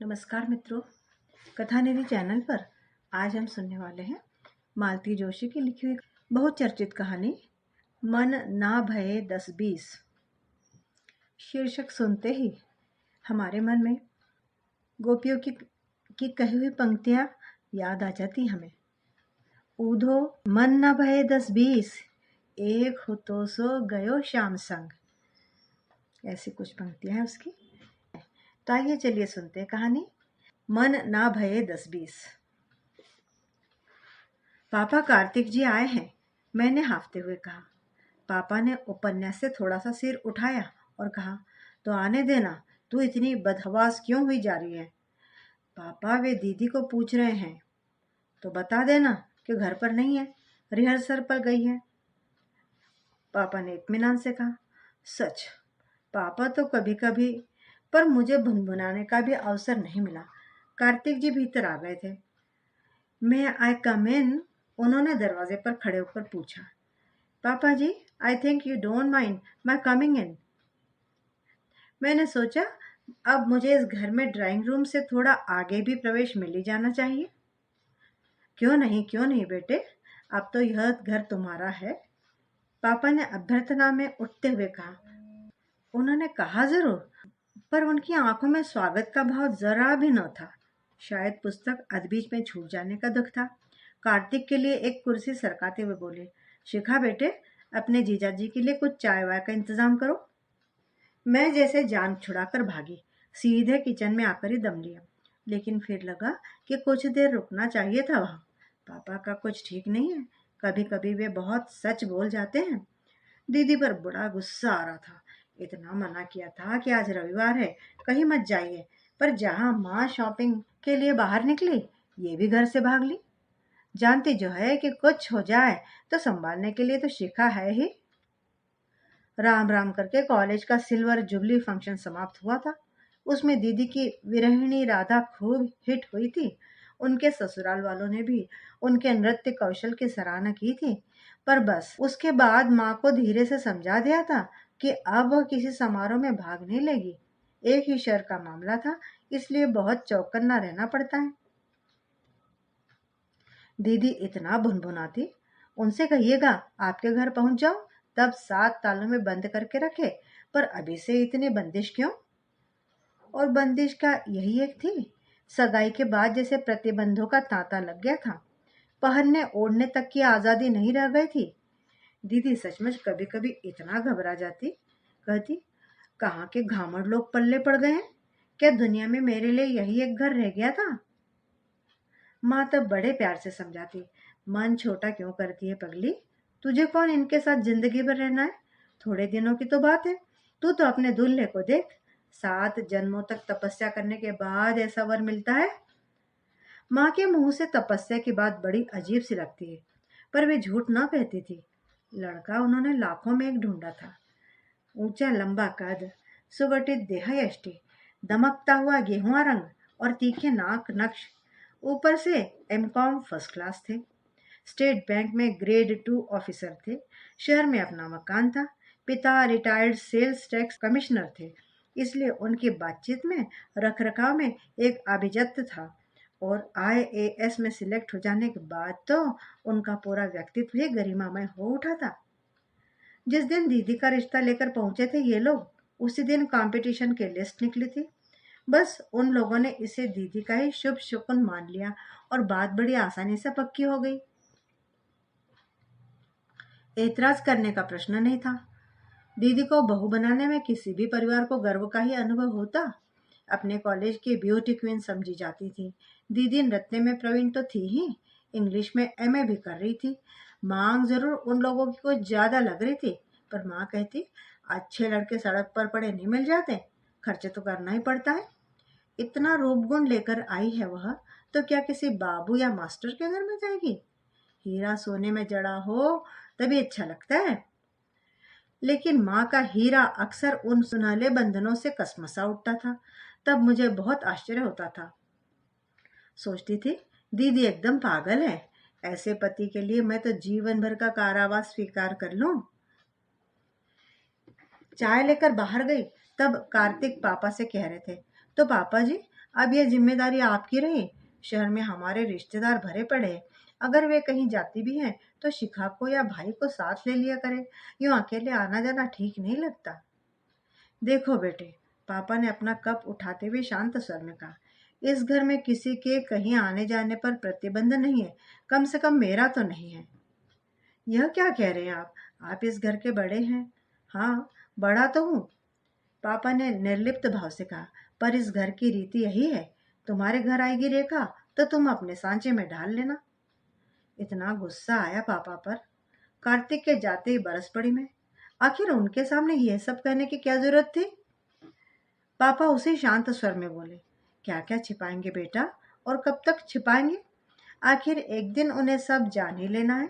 नमस्कार मित्रों, कथा निधि चैनल पर आज हम सुनने वाले हैं मालती जोशी की लिखी हुई बहुत चर्चित कहानी मन ना भये 10-20। शीर्षक सुनते ही हमारे मन में गोपियों की कही हुई पंक्तियां याद आ जाती हमें। ऊधो मन ना भये 10-20, एक हो तो सो गयो श्याम संग। ऐसी कुछ पंक्तियां हैं उसकी। तो आइए चलिए सुनते हैं कहानी मन ना भये 10-20। पापा कार्तिक जी आए हैं, मैंने हाफते हुए कहा। पापा ने उपन्यास से थोड़ा सा सिर उठाया और कहा, तो आने देना, तू इतनी बदहवास क्यों हुई जा रही है? पापा वे दीदी को पूछ रहे हैं। तो बता देना कि घर पर नहीं है, रिहर्सल पर गई है। पापा ने इत्मीनान से कहा। सच, पापा तो कभी कभी, पर मुझे भुनभुनाने का भी अवसर नहीं मिला। कार्तिक जी भीतर आ गए थे। मैं आई कम इन? उन्होंने दरवाजे पर खड़े होकर पूछा। पापा जी, I think you don't mind my coming in. मैंने सोचा अब मुझे इस घर में ड्राइंग रूम से थोड़ा आगे भी प्रवेश मिल ही जाना चाहिए। क्यों नहीं बेटे, अब तो यह घर तुम्हारा है, पापा ने अभ्यर्थना में उठते हुए कहा। उन्होंने कहा जरूर, पर उनकी आंखों में स्वागत का भाव जरा भी न था। शायद पुस्तक अधबीच में छूट जाने का दुख था। कार्तिक के लिए एक कुर्सी सरकाते हुए बोले, शिखा बेटे, अपने जीजाजी के लिए कुछ चाय वाय का इंतजाम करो। मैं जैसे जान छुड़ाकर भागी, सीधे किचन में आकर ही दम लिया। लेकिन फिर लगा कि कुछ देर रुकना चाहिए था वहां। पापा का कुछ ठीक नहीं है, कभी कभी वे बहुत सच बोल जाते हैं। दीदी पर बड़ा गुस्सा आ रहा था। इतना मना किया था कि आज रविवार है, कहीं मत जाइए, पर जहां माँ शॉपिंग के लिए बाहर निकली, ये भी घर से भाग ली। जानती जो है कि कुछ हो जाए तो संभालने के लिए तो शिखा है ही। राम राम करके कॉलेज का सिल्वर जुबली फंक्शन समाप्त हुआ था। उसमें दीदी की विरहिणी राधा खूब हिट हुई थी। उनके ससुराल वालों ने भी उनके नृत्य कौशल की सराहना की थी। पर बस उसके बाद माँ को धीरे से समझा दिया था कि अब वह किसी समारोह में भाग नहीं लेगी। एक ही शहर का मामला था, इसलिए बहुत चौकन्ना रहना पड़ता है। दीदी इतना भुनभुनाती, उनसे कहिएगा आपके घर पहुंच जाओ, तब 7 तालों में बंद करके रखे, पर अभी से इतनी बंदिश क्यों? और बंदिश का यही एक थी। सगाई के बाद जैसे प्रतिबंधों का तांता लग गया था। पहनने ओढ़ने तक की आजादी नहीं रह गई थी। दीदी सचमुच कभी कभी इतना घबरा जाती, कहती, कहाँ के घामड़ लोग पल्ले पड़ गए हैं? क्या दुनिया में मेरे लिए यही एक घर रह गया था? माँ तब बड़े प्यार से समझाती, मन छोटा क्यों करती है पगली? तुझे कौन इनके साथ जिंदगी भर रहना है? थोड़े दिनों की तो बात है। तू तो अपने दूल्हे को देख, 7 जन्मों तक तपस्या करने के बाद ऐसा वर मिलता है। माँ के मुंह से तपस्या की बात बड़ी अजीब सी लगती है, पर वे झूठ ना कहती थी। लड़का उन्होंने लाखों में एक ढूंढा था। ऊंचा लंबा कद, सुगठित देहयष्टि, दमकता हुआ गेहुआ रंग और तीखे नाक नक्श। ऊपर से एमकॉम फर्स्ट क्लास थे। स्टेट बैंक में ग्रेड 2 ऑफिसर थे। शहर में अपना मकान था। पिता रिटायर्ड सेल्स टैक्स कमिश्नर थे, इसलिए उनकी बातचीत में रखरखाव में एक आभिजात्य था। और IAS में सिलेक्ट हो जाने के बाद तो उनका पूरा व्यक्तित्व ही गरिमामय हो उठा था। जिस दिन दीदी का रिश्ता लेकर पहुंचे थे ये लोग, उसी दिन कंपटीशन की लिस्ट निकली थी। बस उन लोगों ने इसे दीदी का ही शुभ शकुन मान लिया और बात बड़ी आसानी से पक्की हो गई। एतराज करने का प्रश्न नहीं था। दीदी को बहू बनाने में किसी भी परिवार को गर्व का ही अनुभव होता। अपने कॉलेज की ब्यूटी क्वीन समझी जाती थी। दीदी नृत्य में प्रवीण तो थी ही, इंग्लिश में MA भी कर रही थी। मांग जरूर उन लोगों की कुछ ज्यादा लग रही थी, पर माँ कहती, अच्छे लड़के सड़क पर पड़े नहीं मिल जाते, खर्चे तो करना ही पड़ता है। इतना रूप गुण लेकर आई है वह, तो क्या किसी बाबू या मास्टर के घर में जाएगी? हीरा सोने में जड़ा हो तभी अच्छा लगता है। लेकिन माँ का हीरा अक्सर उन सुनहले बंधनों से कसमसा उठता था। तब मुझे बहुत आश्चर्य होता था। सोचती थी, दीदी एकदम पागल है। ऐसे पति के लिए मैं तो जीवन भर का कारावास स्वीकार कर लूं। चाय लेकर बाहर गई, तब कार्तिक पापा से कह रहे थे, तो पापा जी, अब यह जिम्मेदारी आपकी रही। शहर में हमारे रिश्तेदार भरे पड़े हैं। अगर वे कहीं जाती भी हैं तो शिखा को या भाई को साथ ले लिया करें। यूं अकेले आना जाना ठीक नहीं लगता। देखो बेटे, पापा ने अपना कप उठाते हुए शांत स्वर में कहा, इस घर में किसी के कहीं आने जाने पर प्रतिबंध नहीं है। कम से कम मेरा तो नहीं है। यह क्या कह रहे हैं आप इस घर के बड़े हैं। हाँ, बड़ा तो हूँ, पापा ने निर्लिप्त भाव से कहा, पर इस घर की रीति यही है। तुम्हारे घर आएगी रेखा तो तुम अपने सांचे में ढाल लेना। इतना गुस्सा आया पापा पर, कार्तिक के जाते ही बरस पड़ी मैं। आखिर उनके सामने यह सब कहने की क्या जरूरत थी। पापा उसी शांत स्वर में बोले, क्या क्या छिपाएंगे बेटा, और कब तक छिपाएंगे। आखिर एक दिन उन्हें सब जान ही लेना है।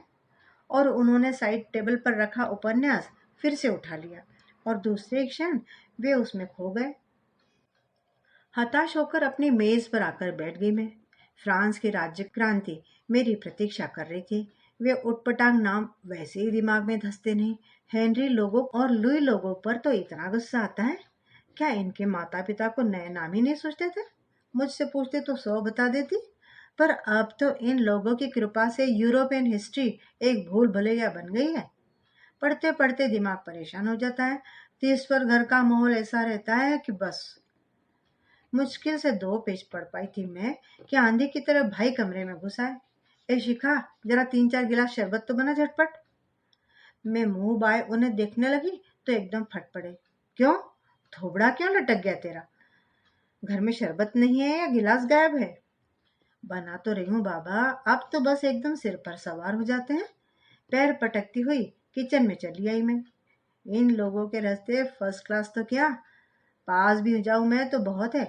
और उन्होंने साइड टेबल पर रखा उपन्यास फिर से उठा लिया और दूसरे क्षण वे उसमें खो गए। हताश होकर अपनी मेज पर आकर बैठ गई मैं। फ्रांस की राज्य क्रांति मेरी प्रतीक्षा कर रही थी। वे उटपटांग नाम वैसे ही दिमाग में धंसते नहीं। हेनरी लोगों और लुई लोगों पर तो इतना गुस्सा आता है। क्या इनके माता पिता को नए नाम ही नहीं सोचते थे। मुझसे पूछते तो 100 बता देती। पर अब तो इन लोगों की कृपा से यूरोपियन हिस्ट्री एक भूल भुलैया बन गई है। पढ़ते पढ़ते दिमाग परेशान हो जाता है। 30 पर घर का माहौल ऐसा रहता है कि बस। मुश्किल से 2 पेज पढ़ पाई थी मैं कि आंधी की तरह भाई कमरे में घुस आए। ए शिखा, जरा 3-4 गिलास शरबत तो बना झटपट। मैं मुंह बाय उन्हें देखने लगी तो एकदम फट पड़े। क्यों, थोबड़ा क्यों लटक गया तेरा। घर में शरबत नहीं है या गिलास गायब है। बना तो रही हूँ बाबा, अब तो बस एकदम सिर पर सवार हो जाते हैं। पैर पटकती हुई किचन में चली आई मैं। इन लोगों के रास्ते फर्स्ट क्लास तो क्या, पास भी हो जाऊं मैं तो बहुत है।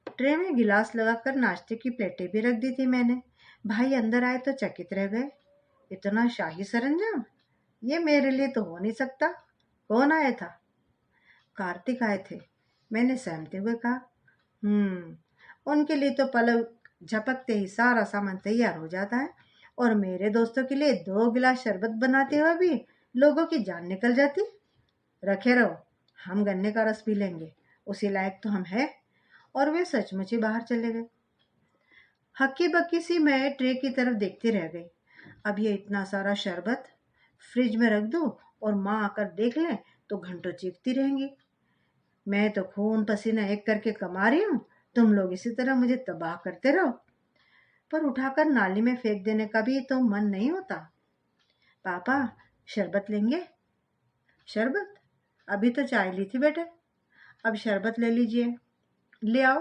ट्रे में गिलास लगाकर नाश्ते की प्लेटें भी रख दी थी मैंने। भाई अंदर आए तो चकित रह गए। इतना शाही सरंजाम, ये मेरे लिए तो हो नहीं सकता। कौन आया था। कार्तिक आए थे, मैंने सहमते हुए कहा। उनके लिए तो पलक झपकते ही सारा सामान तैयार हो जाता है, और मेरे दोस्तों के लिए 2 गिलास शरबत बनाते हुए भी लोगों की जान निकल जाती। रखे रहो, हम गन्ने का रस पी लेंगे, उसी लायक तो हम हैं। और वे सचमुच ही बाहर चले गए। हक्की बक्की सी मैं ट्रे की तरफ देखती रह गई। अब ये इतना सारा शरबत फ्रिज में रख दूं और माँ आकर देख लें तो घंटों चीखती रहेंगी। मैं तो खून पसीना एक करके कमा रही हूँ, तुम लोग इसी तरह मुझे तबाह करते रहो। पर उठाकर नाली में फेंक देने का भी तो मन नहीं होता। पापा, शरबत लेंगे। शरबत, अभी तो चाय ली थी बेटे, अब शरबत ले लीजिए। ले आओ।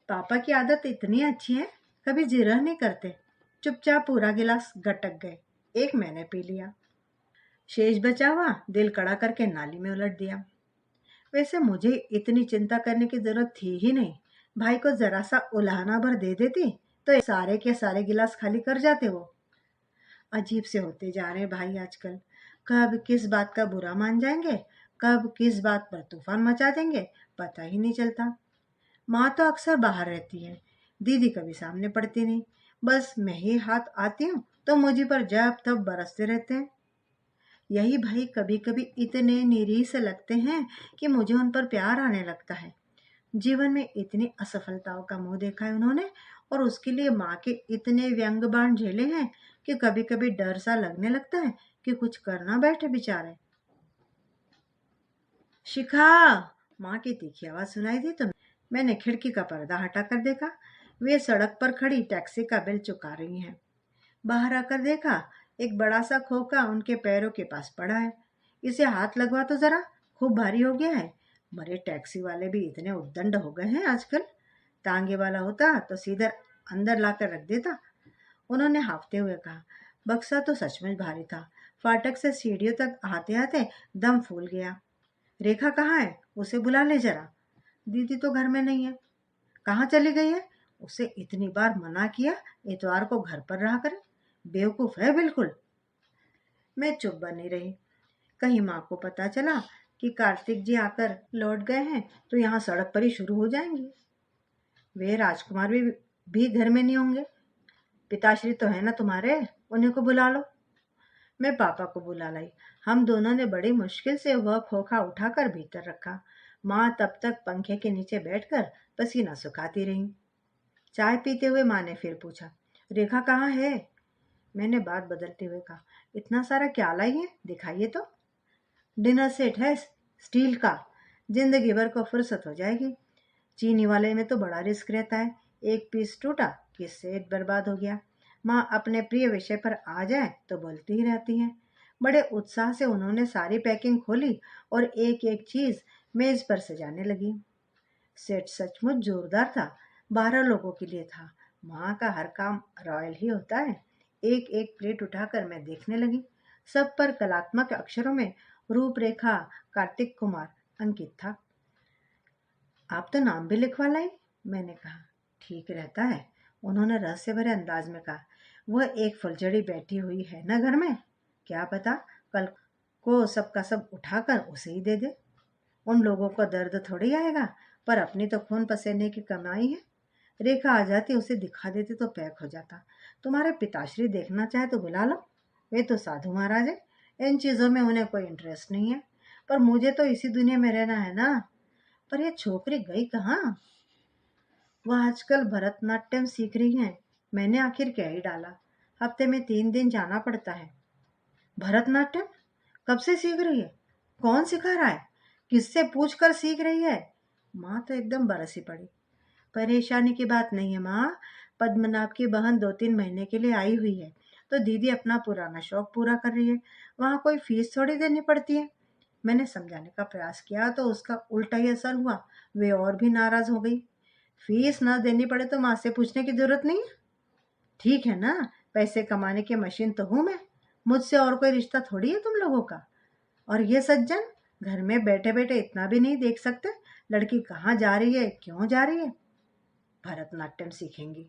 पापा की आदत इतनी अच्छी है, कभी जिरह नहीं करते। चुपचाप पूरा गिलास गटक गए। एक मैंने पी लिया, शेष बचा हुआ दिल कड़ा करके नाली में उलट दिया। वैसे मुझे इतनी चिंता करने की जरूरत थी ही नहीं। भाई को जरा सा उल्हाना भर दे देती तो सारे के सारे गिलास खाली कर जाते वो। अजीब से होते जा रहे भाई आजकल। कब किस बात का बुरा मान जाएंगे, कब किस बात पर तूफान मचा देंगे, पता ही नहीं चलता। माँ तो अक्सर बाहर रहती है, दीदी कभी सामने पड़ती नहीं। बस मैं ही हाथ आती हूँ तो मुझे पर जब तब बरसते रहते हैं। यही भाई कभी कभी इतने निरीह से लगते हैं कि मुझे उन पर प्यार आने लगता है। जीवन में इतनी असफलताओं का मुंह देखा है उन्होंने, और उसके लिए माँ के इतने व्यंग बाण झेले हैं कि कभी कभी डर सा लगने लगता है कि कुछ करना बैठे बेचारे। शिखा, माँ की तीखी आवाज सुनाई दी तो मैंने खिड़की का पर्दा हटाकर देखा। वे सड़क पर खड़ी टैक्सी का बिल चुका रही हैं। बाहर आकर देखा, एक बड़ा सा खोखा उनके पैरों के पास पड़ा है। इसे हाथ लगवा तो जरा, खूब भारी हो गया है। मरे टैक्सी वाले भी इतने उद्दंड हो गए हैं आजकल। तांगे वाला होता तो सीधे अंदर लाकर रख देता। उन्होंने हाँफते हुए कहा। बक्सा तो सचमुच भारी था। फाटक से सीढ़ियों तक आते आते दम फूल गया। रेखा कहाँ है, उसे बुला ले जरा। दीदी तो घर में नहीं है। कहाँ चली गई है, उसे इतनी बार मना किया इतवार को घर पर रहा करे। बेवकूफ है बिल्कुल। मैं चुप बनी रही। कहीं माँ को पता चला कि कार्तिक जी आकर लौट गए हैं तो यहाँ सड़क पर ही शुरू हो जाएंगी। वे राजकुमार भी घर में नहीं होंगे। पिताश्री तो है ना तुम्हारे, उन्हीं को बुला लो। मैं पापा को बुला लाई। हम दोनों ने बड़ी मुश्किल से वह खोखा उठाकर भीतर रखा। माँ तब तक पंखे के नीचे बैठकर पसीना सुखाती रही। चाय पीते हुए माँ ने फिर पूछा, रेखा कहाँ है? मैंने बात बदलते हुए कहा, इतना सारा क्या लाई है, दिखाइए तो। डिनर सेट है, स्टील का, जिंदगी भर को फुर्सत हो जाएगी। चीनी वाले में तो बड़ा रिस्क रहता है, एक पीस टूटा कि सेट बर्बाद हो गया। माँ अपने प्रिय विषय पर आ जाए तो बोलती ही रहती हैं। बड़े उत्साह से उन्होंने सारी पैकिंग खोली और एक एक चीज मेज पर सजाने लगी। सेट सचमुच जोरदार था, 12 लोगों के लिए था। माँ का हर काम रॉयल ही होता है। एक एक प्लेट उठाकर मैं देखने लगी। सब पर कलात्मक अक्षरों में रूपरेखा कार्तिक कुमार अंकित था। आप तो नाम भी लिखवा लाई, मैंने कहा। ठीक रहता है, उन्होंने रहस्य भरे अंदाज में कहा। वह एक फुलझड़ी बैठी हुई है ना घर में, क्या पता कल को सबका सब उठाकर उसे ही दे दे। उन लोगों को दर्द थोड़ी आएगा, पर अपनी तो खून पसीने की कमाई है। रेखा आ जाती, उसे दिखा देती तो पैक हो जाता। तुम्हारे पिताश्री देखना चाहे तो बुला लो, वे तो साधु महाराज है, इन चीजों में उन्हें कोई इंटरेस्ट नहीं है। पर मुझे तो इसी दुनिया में रहना है ना। पर यह छोकरी गई कहाँ? वह आजकल भरतनाट्यम सीख रही है। मैंने आखिर क्या ही डाला, हफ्ते में 3 दिन जाना पड़ता है। भरतनाट्यम कब से सीख रही है? कौन सिखा रहा है? किससे पूछ कर सीख रही है? माँ तो एकदम बरसी पड़ी। परेशानी की बात नहीं है माँ, पद्मनाभ की बहन 2-3 महीने के लिए आई हुई है, तो दीदी अपना पुराना शौक पूरा कर रही है। वहाँ कोई फीस थोड़ी देनी पड़ती है। मैंने समझाने का प्रयास किया तो उसका उल्टा ही असर हुआ, वे और भी नाराज हो गई। फीस ना देनी पड़े तो माँ से पूछने की जरूरत नहीं है। ठीक है ना, पैसे कमाने की मशीन तो हूं मैं, मुझसे और कोई रिश्ता थोड़ी है तुम लोगों का। और ये सज्जन घर में बैठे बैठे इतना भी नहीं देख सकते लड़की कहाँ जा रही है, क्यों जा रही है? भरतनाट्यम सीखेंगी।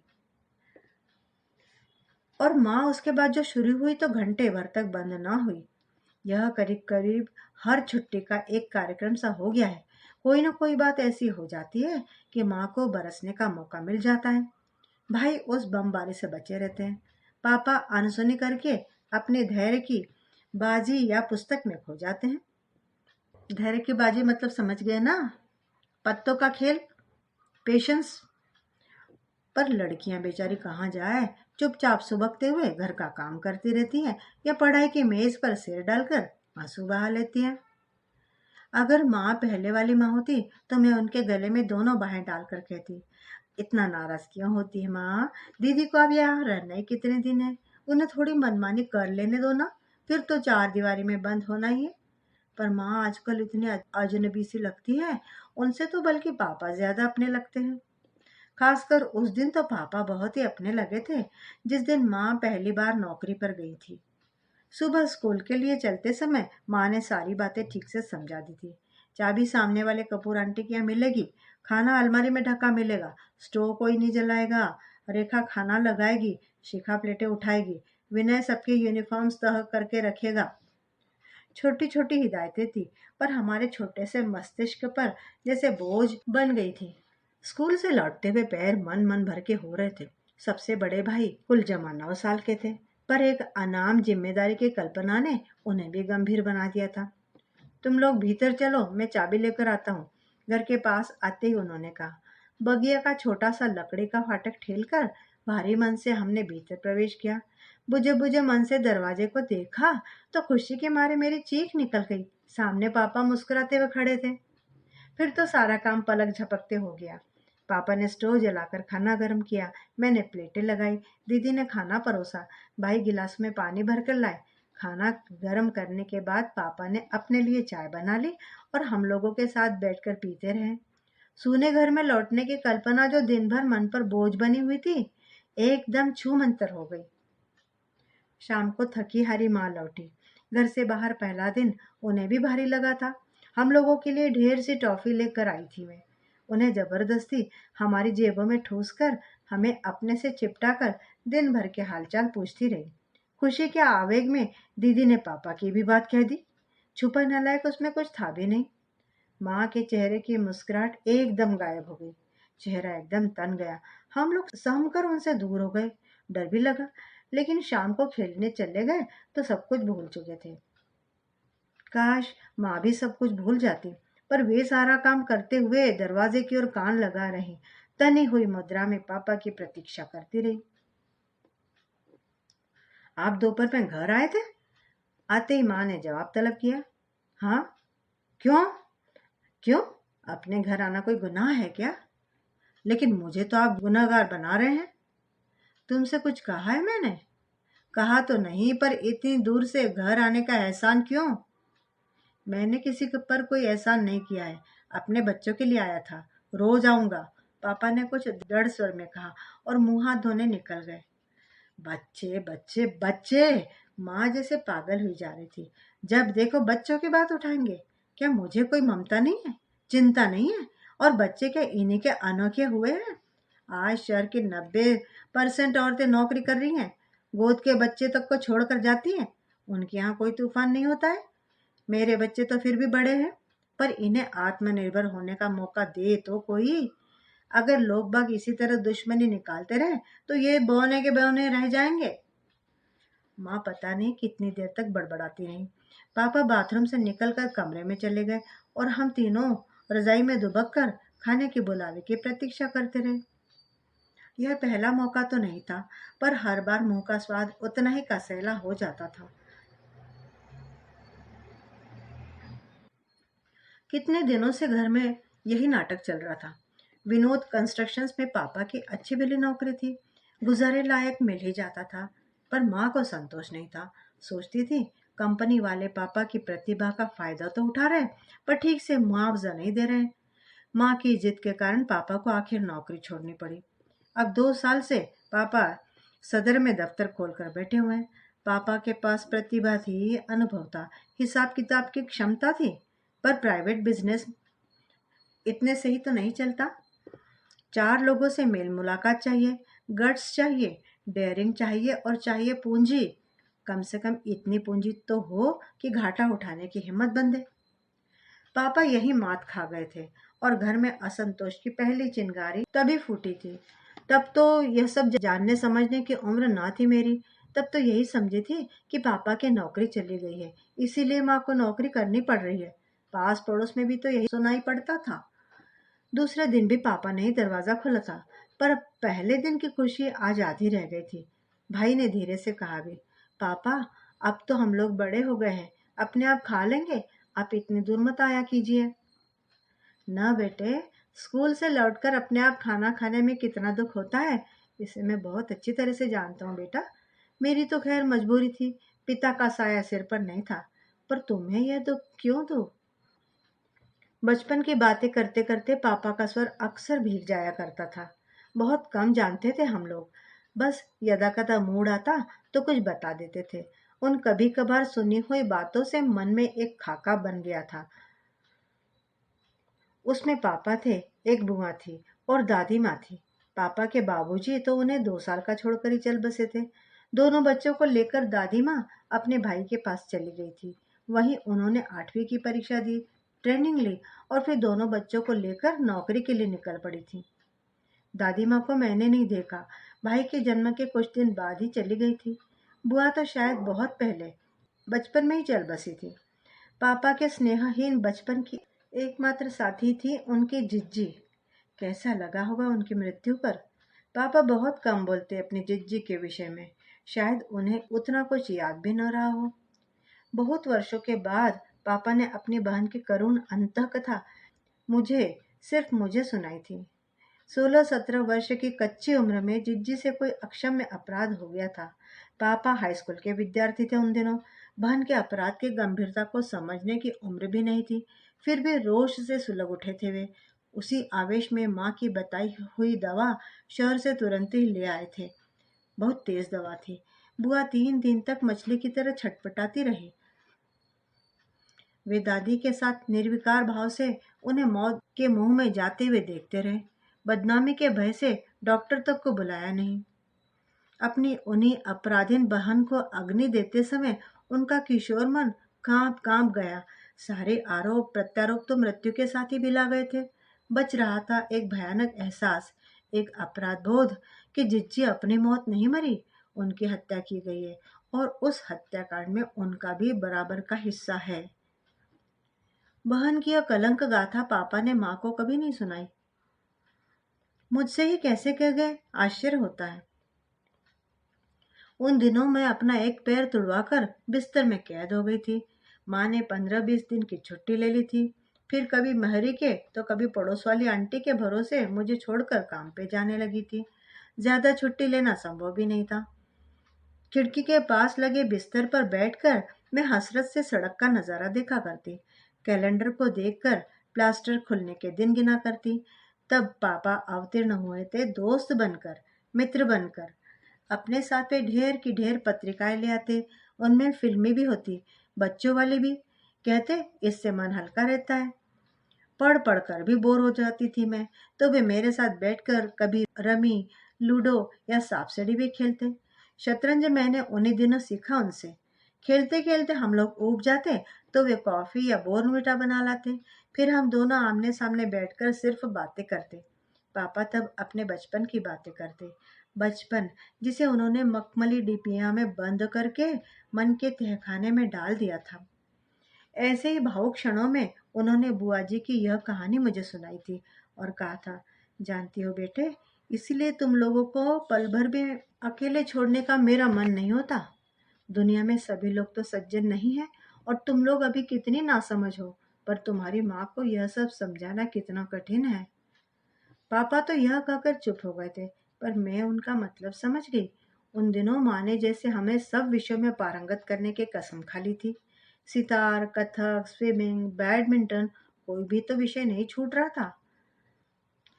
और माँ उसके बाद जो शुरू हुई तो घंटे भर तक बंद ना हुई। यह करीब करीब हर छुट्टी का एक कार्यक्रम सा हो गया है। कोई ना कोई बात ऐसी हो जाती है कि माँ को बरसने का मौका मिल जाता है। भाई उस बमबारी से बचे रहते हैं। पापा अनसुनी करके अपने धैर्य की बाजी या पुस्तक में खो जाते हैं। धैर्य की बाजी मतलब समझ गए ना, पत्तों का खेल, पेशेंस। पर लड़कियां बेचारी कहाँ जाए, चुपचाप सुबकते हुए घर का काम करती रहती हैं या पढ़ाई की मेज पर सिर डालकर आंसू बहा लेती हैं। अगर माँ पहले वाली माँ होती तो मैं उनके गले में दोनों बाहें डालकर कहती, इतना नाराज क्यों होती है माँ? दीदी को अब यहाँ रहना ही कितने दिन है, उन्हें थोड़ी मनमानी कर लेने दो ना, फिर तो 4 दीवारी में बंद होना ही है। पर माँ आजकल इतनी अजनबी सी लगती है, उनसे तो बल्कि पापा ज्यादा अपने लगते हैं। खासकर उस दिन तो पापा बहुत ही अपने लगे थे, जिस दिन माँ पहली बार नौकरी पर गई थी। सुबह स्कूल के लिए चलते समय माँ ने सारी बातें ठीक से समझा दी थी। चाबी सामने वाले कपूर आंटी के यहाँ मिलेगी, खाना अलमारी में ढका मिलेगा, स्टोव कोई नहीं जलाएगा, रेखा खाना लगाएगी, शिखा प्लेटें उठाएगी, विनय सबके यूनिफॉर्म्स तह करके रखेगा। छोटी छोटी हिदायतें थी, पर हमारे छोटे से मस्तिष्क पर जैसे बोझ बन गई थी। स्कूल से लौटते हुए पैर मन मन भर के हो रहे थे। सबसे बड़े भाई कुल जमा 9 साल के थे, पर एक अनाम जिम्मेदारी की कल्पना ने उन्हें भी गंभीर बना दिया था। तुम लोग भीतर चलो, मैं चाबी लेकर आता हूँ, घर के पास आते ही उन्होंने कहा। बगिया का छोटा सा लकड़ी का फाटक ठेलकर भारी मन से हमने भीतर प्रवेश किया। बुझे बुझे मन से दरवाजे को देखा तो खुशी के मारे मेरी चीख निकल गई। सामने पापा मुस्कुराते हुए खड़े थे। फिर तो सारा काम पलक झपकते हो गया। पापा ने स्टोव जलाकर खाना गर्म किया, मैंने प्लेटें लगाई, दीदी ने खाना परोसा, भाई गिलास में पानी भरकर लाए। खाना गर्म करने के बाद पापा ने अपने लिए चाय बना ली और हम लोगों के साथ बैठकर पीते रहे। सूने घर में लौटने की कल्पना जो दिन भर मन पर बोझ बनी हुई थी, एकदम छूमंतर हो गई। शाम को थकी हारी माँ लौटी। घर से बाहर पहला दिन उन्हें भी भारी लगा था। हम लोगों के लिए ढेर सी टॉफी लेकर आई थी मैं। उन्हें जबरदस्ती हमारी जेबों में ठूस कर हमें अपने से चिपटा कर दिन भर के हालचाल पूछती रही। खुशी के आवेग में दीदी ने पापा की भी बात कह दी। छुपा न लायक उसमें कुछ था भी नहीं। माँ के चेहरे की मुस्कुराहट एकदम गायब हो गई। चेहरा एकदम तन गया। हम लोग सहम कर उनसे दूर हो गए। डर भी लगा, लेकिन शाम को खेलने चले गए तो सब कुछ भूल चुके थे। काश माँ भी सब कुछ भूल जाती, पर वे सारा काम करते हुए दरवाजे की ओर कान लगा रही, तनी हुई मुद्रा में पापा की प्रतीक्षा करती रही। आप दोपहर में घर आए थे? आते ही माँ ने जवाब तलब किया। हाँ। क्यों? क्यों? अपने घर आना कोई गुनाह है क्या? लेकिन मुझे तो आप गुनहगार बना रहे हैं। तुमसे कुछ कहा है मैंने? कहा तो नहीं, पर इतनी दूर से घर आने का एहसान क्यों? मैंने किसी के पर कोई एहसान नहीं किया है, अपने बच्चों के लिए आया था। रोज आऊंगा, पापा ने कुछ दृढ़ स्वर में कहा और मुंह हाथ धोने निकल गए। बच्चे बच्चे बच्चे, माँ जैसे पागल हुई जा रही थी। जब देखो बच्चों की बात उठाएंगे। क्या मुझे कोई ममता नहीं है, चिंता नहीं है? और बच्चे क्या इन्हीं के अनोखे हुए हैं? आज शहर की 90% औरतें नौकरी कर रही हैं, गोद के बच्चे तक को छोड़कर जाती हैं। उनके यहाँ कोई तूफान नहीं होता है। मेरे बच्चे तो फिर भी बड़े हैं, पर इन्हें आत्मनिर्भर होने का मौका दे तो कोई। अगर लोग बाग इसी तरह दुश्मनी निकालते रहे तो ये बौने के बौने रह जाएंगे। माँ पता नहीं कितनी देर तक बड़बड़ाती रही। पापा बाथरूम से निकलकर कमरे में चले गए और हम तीनों रजाई में दुबक कर खाने के बुलावे की प्रतीक्षा करते रहे। यह पहला मौका तो नहीं था, पर हर बार मुंह का स्वाद उतना ही कसैला हो जाता था। कितने दिनों से घर में यही नाटक चल रहा था। विनोद कंस्ट्रक्शंस में पापा की अच्छी भली नौकरी थी, गुजारे लायक मिल ही जाता था, पर माँ को संतोष नहीं था। सोचती थी कंपनी वाले पापा की प्रतिभा का फायदा तो उठा रहे, पर ठीक से मुआवजा नहीं दे रहे। माँ की जिद के कारण पापा को आखिर नौकरी छोड़नी पड़ी। अब 2 साल से पापा सदर में दफ्तर खोलकर बैठे हुए हैं। पापा के पास प्रतिभा थी, अनुभव था, हिसाब किताब की क्षमता थी, पर प्राइवेट बिजनेस इतने से ही तो नहीं चलता। 4 लोगों से मेल मुलाकात चाहिए, गट्स चाहिए, डेयरिंग चाहिए और चाहिए पूंजी। कम से कम इतनी पूंजी तो हो कि घाटा उठाने की हिम्मत बंधे। पापा यही मात खा गए थे और घर में असंतोष की पहली चिंगारी तभी फूटी थी। तब तो यह सब जानने समझने की उम्र ना थी मेरी। तब तो यही समझी थी कि पापा की नौकरी चली गई है, इसीलिए माँ को नौकरी करनी पड़ रही है। पास पड़ोस में भी तो यही सुनाई पड़ता था। दूसरे दिन भी पापा ने ही दरवाजा खोला था, पर पहले दिन की खुशी आज आधी रह गई थी। भाई ने धीरे से कहा भी, पापा अब तो हम लोग बड़े हो गए हैं, अपने आप खा लेंगे, आप इतनी दूर मत आया कीजिए। ना बेटे, स्कूल से लौटकर अपने आप खाना खाने में कितना दुख होता है, इसे मैं बहुत अच्छी तरह से जानता हूँ बेटा। मेरी तो खैर मजबूरी थी, पिता का साया सिर पर नहीं था, पर तुम्हें यह दुख क्यों दो? बचपन की बातें करते करते पापा का स्वर अक्सर भीग जाया करता था। बहुत कम जानते थे हम लोग, बस यदा कदा मूड आता तो कुछ बता देते थे। उन कभी कभार सुनी हुई बातों से मन में एक खाका बन गया था। उसमें पापा थे, एक बुआ थी और दादी माँ थी। पापा के बाबूजी तो उन्हें 2 साल का छोड़कर ही चल बसे थे। दोनों बच्चों को लेकर दादी माँ अपने भाई के पास चली गई थी। वहीं उन्होंने 8वीं की परीक्षा दी, ट्रेनिंग ली और फिर दोनों बच्चों को लेकर नौकरी के लिए निकल पड़ी थी। दादी माँ को मैंने नहीं देखा, भाई के जन्म के कुछ दिन बाद ही चली गई थी। बुआ तो शायद बहुत पहले बचपन में ही चल बसी थी। पापा के स्नेहहीन बचपन की एकमात्र साथी थी उनकी जिज्जी। कैसा लगा होगा उनकी मृत्यु पर। पापा बहुत कम बोलते अपनी जिज्जी के विषय में, शायद उन्हें उतना कुछ याद भी न रहा हो। बहुत वर्षों के बाद पापा ने अपनी बहन की करुण अंतः कथा मुझे सिर्फ मुझे सुनाई थी। 16-17 वर्ष की कच्ची उम्र में जिज्जी से कोई अक्षम्य अपराध हो गया था। पापा हाई स्कूल के विद्यार्थी थे उन दिनों। बहन के अपराध की गंभीरता को समझने की उम्र भी नहीं थी, फिर भी रोष से सुलग उठे थे वे। उसी आवेश में माँ की बताई हुई दवा शहर से तुरंत ही ले आए थे। बहुत तेज दवा थी। बुआ 3 दिन तक मछली की तरह छटपटाती रही। वे दादी के साथ निर्विकार भाव से उन्हें मौत के मुंह में जाते हुए देखते रहे। बदनामी के भय से डॉक्टर तक को बुलाया नहीं। अपनी उन्हीं अपराधीन बहन को अग्नि देते समय उनका किशोर मन कांप कांप गया। सारे आरोप प्रत्यारोप तो मृत्यु के साथ ही मिला गए थे। बच रहा था एक भयानक एहसास, एक अपराध बोध कि जिज्जी अपनी मौत नहीं मरी, उनकी हत्या की गई है और उस हत्याकांड में उनका भी बराबर का हिस्सा है। बहन की यह कलंक गाथा पापा ने माँ को कभी नहीं सुनाई। मुझसे ही कैसे कह गए, आश्चर्य होता है। उन दिनों मैं अपना एक पैर तुड़वाकर बिस्तर में कैद हो गई थी। माँ ने 15-20 दिन की छुट्टी ले ली थी। फिर कभी महरी के तो कभी पड़ोस वाली आंटी के भरोसे मुझे छोड़कर काम पे जाने लगी थी। ज्यादा छुट्टी लेना संभव भी नहीं था। खिड़की के पास लगे बिस्तर पर बैठकर मैं हसरत से सड़क का नजारा देखा करती। कैलेंडर को देखकर प्लास्टर खुलने के दिन गिना करती। तब पापा अवतीर्ण हुए थे, दोस्त बनकर, मित्र बनकर। अपने साथ वे ढेर की ढेर पत्रिकाएं ले आते। उनमें फिल्में भी होती, बच्चों वाली भी। कहते इससे मन हल्का रहता है। पढ़ पढ़ कर भी बोर हो जाती थी मैं, तो वे मेरे साथ बैठकर कभी रमी, लूडो या सांप सीढ़ी भी खेलते। शतरंज मैंने उन्हीं दिनों सीखा उनसे। खेलते खेलते हम लोग ऊब जाते तो वे कॉफी या बोर्नविटा बना लाते। फिर हम दोनों आमने सामने बैठकर सिर्फ बातें करते। पापा तब अपने बचपन की बातें करते। बचपन जिसे उन्होंने मखमली डिबिया में बंद करके मन के तहखाने में डाल दिया था। ऐसे ही भावुक क्षणों में उन्होंने बुआ जी की यह कहानी मुझे सुनाई थी और कहा था, जानती हो बेटे, इसलिए तुम लोगों को पल भर भी अकेले छोड़ने का मेरा मन नहीं होता। दुनिया में सभी लोग तो सज्जन नहीं है और तुम लोग अभी कितनी नासमझ हो, पर तुम्हारी माँ को यह सब समझाना कितना कठिन है। पापा तो यह कहकर चुप हो गए थे, पर मैं उनका मतलब समझ गई। उन दिनों माँ ने जैसे हमें सब विषयों में पारंगत करने की कसम खा ली थी। सितार, कथक, स्विमिंग, बैडमिंटन, कोई भी तो विषय नहीं छूट रहा था।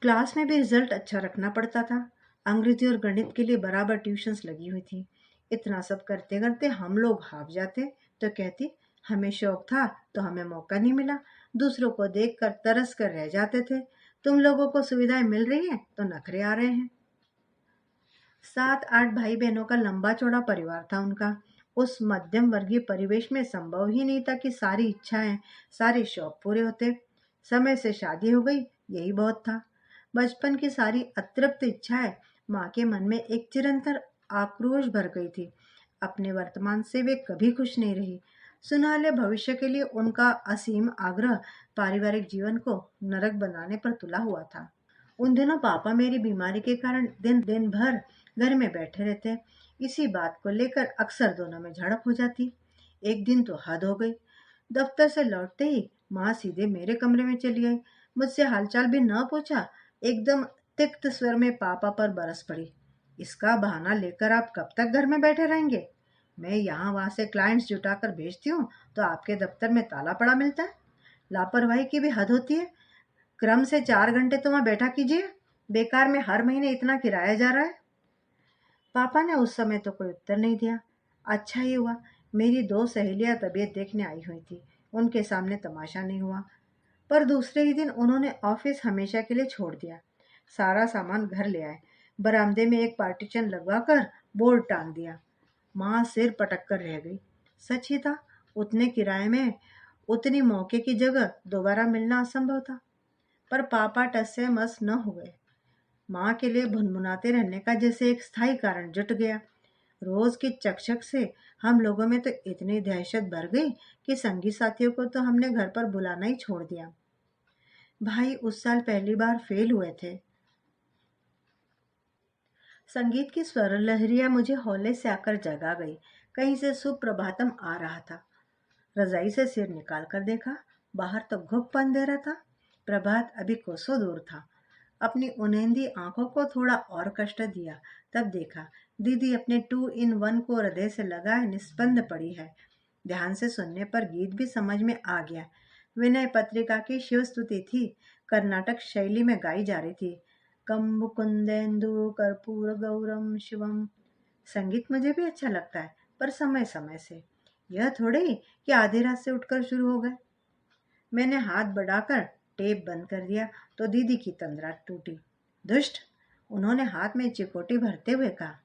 क्लास में भी रिजल्ट अच्छा रखना पड़ता था। अंग्रेजी और गणित के लिए बराबर ट्यूशंस लगी हुई थी। इतना सब करते करते हम लोग हाफ जाते। तो कहती, हमें शौक था तो हमें मौका नहीं मिला। दूसरों को देखकर तरस कर रह जाते थे। तुम लोगों को सुविधाएं मिल रही हैं तो नखरे आ रहे हैं। 7-8 भाई बहनों का लंबा चौड़ा परिवार था उनका। उस मध्यम वर्गीय परिवेश में संभव ही नहीं था कि सारी इच्छाएं, सारे शौक पूरे होते। समय से शादी हो गई, यही बहुत था। बचपन की सारी अतृप्त इच्छाएं माँ के मन में एक चिरंतर आक्रोश भर गई थी। अपने वर्तमान से वे कभी खुश नहीं रही। सुनहले भविष्य के लिए उनका असीम आग्रह पारिवारिक जीवन को नरक बनाने पर तुला हुआ था। उन दिनों पापा मेरी बीमारी के कारण दिन दिन भर घर में बैठे रहते। इसी बात को लेकर अक्सर दोनों में झड़प हो जाती। एक दिन तो हद हो गई। दफ्तर से लौटते ही माँ सीधे मेरे कमरे में चली आई। मुझसे हालचाल भी न पूछा, एकदम तिक्त स्वर में पापा पर बरस पड़ी। इसका बहाना लेकर आप कब तक घर में बैठे रहेंगे? मैं यहाँ वहां से क्लाइंट्स जुटाकर भेजती हूँ तो आपके दफ्तर में ताला पड़ा मिलता है। लापरवाही की भी हद होती है। क्रम से 4 घंटे तो वहां बैठा कीजिए। बेकार में हर महीने इतना किराया जा रहा है। पापा ने उस समय तो कोई उत्तर नहीं दिया। अच्छा ही हुआ, मेरी 2 सहेलियां तबीयत देखने आई हुई थी। उनके सामने तमाशा नहीं हुआ। पर दूसरे ही दिन उन्होंने ऑफिस हमेशा के लिए छोड़ दिया। सारा सामान घर ले आए। बरामदे में एक पार्टीशन लगवाकर बोर्ड टांग दिया। माँ सिर पटक कर रह गई। सच ही था, उतने किराए में उतनी मौके की जगह दोबारा मिलना असंभव था। पर पापा टस से मस न हुए। माँ के लिए भुनभुनाते रहने का जैसे एक स्थायी कारण जुट गया। रोज की चकचक से हम लोगों में तो इतनी दहशत भर गई कि संगी साथियों को तो हमने घर पर बुलाना ही छोड़ दिया। भाई उस साल पहली बार फेल हुए थे। संगीत की स्वर लहरियां मुझे हौले से आकर जगा गई। कहीं से सुप्रभातम आ रहा था। रजाई से सिर निकाल कर देखा, बाहर तो घुप अंधेरा था। प्रभात अभी कोसों दूर था। अपनी उन्हेंदी आंखों को थोड़ा और कष्ट दिया। तब देखा दीदी अपने 2 in 1 को हृदय से लगाए निस्पंद पड़ी है। ध्यान से सुनने पर गीत भी समझ में आ गया। विनय पत्रिका की शिव स्तुति थी। कर्नाटक शैली में गाई जा रही थी। कम मुकुंदेन्दु कर्पूर गौरम शिवम। संगीत मुझे भी अच्छा लगता है, पर समय समय से। यह थोड़े ही कि आधी रात से उठकर शुरू हो गए। मैंने हाथ बढ़ाकर टेप बंद कर दिया तो दीदी की तंद्रा टूटी। दुष्ट! उन्होंने हाथ में चिकोटी भरते हुए कहा,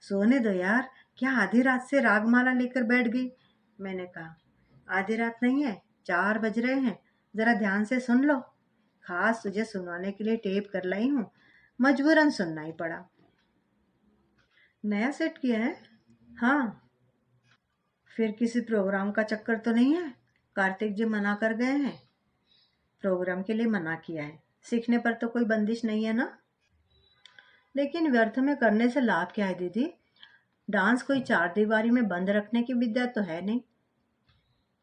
सोने दो यार, क्या आधी रात से रागमाला लेकर बैठ गई? मैंने कहा, आधी रात नहीं है, 4 बज रहे हैं, जरा ध्यान से सुन लो। खास तुझे सुनाने के लिए टेप कर लाई हूँ। मजबूरन सुनना ही पड़ा। नया सेट किया है? हाँ। फिर किसी प्रोग्राम का चक्कर तो नहीं है? कार्तिक जी मना कर गए हैं? प्रोग्राम के लिए मना किया है। सीखने पर तो कोई बंदिश नहीं है ना? लेकिन व्यर्थ में करने से लाभ क्या है दीदी? डांस कोई चार दीवारी में बंद रखने की विद्या तो है नहीं।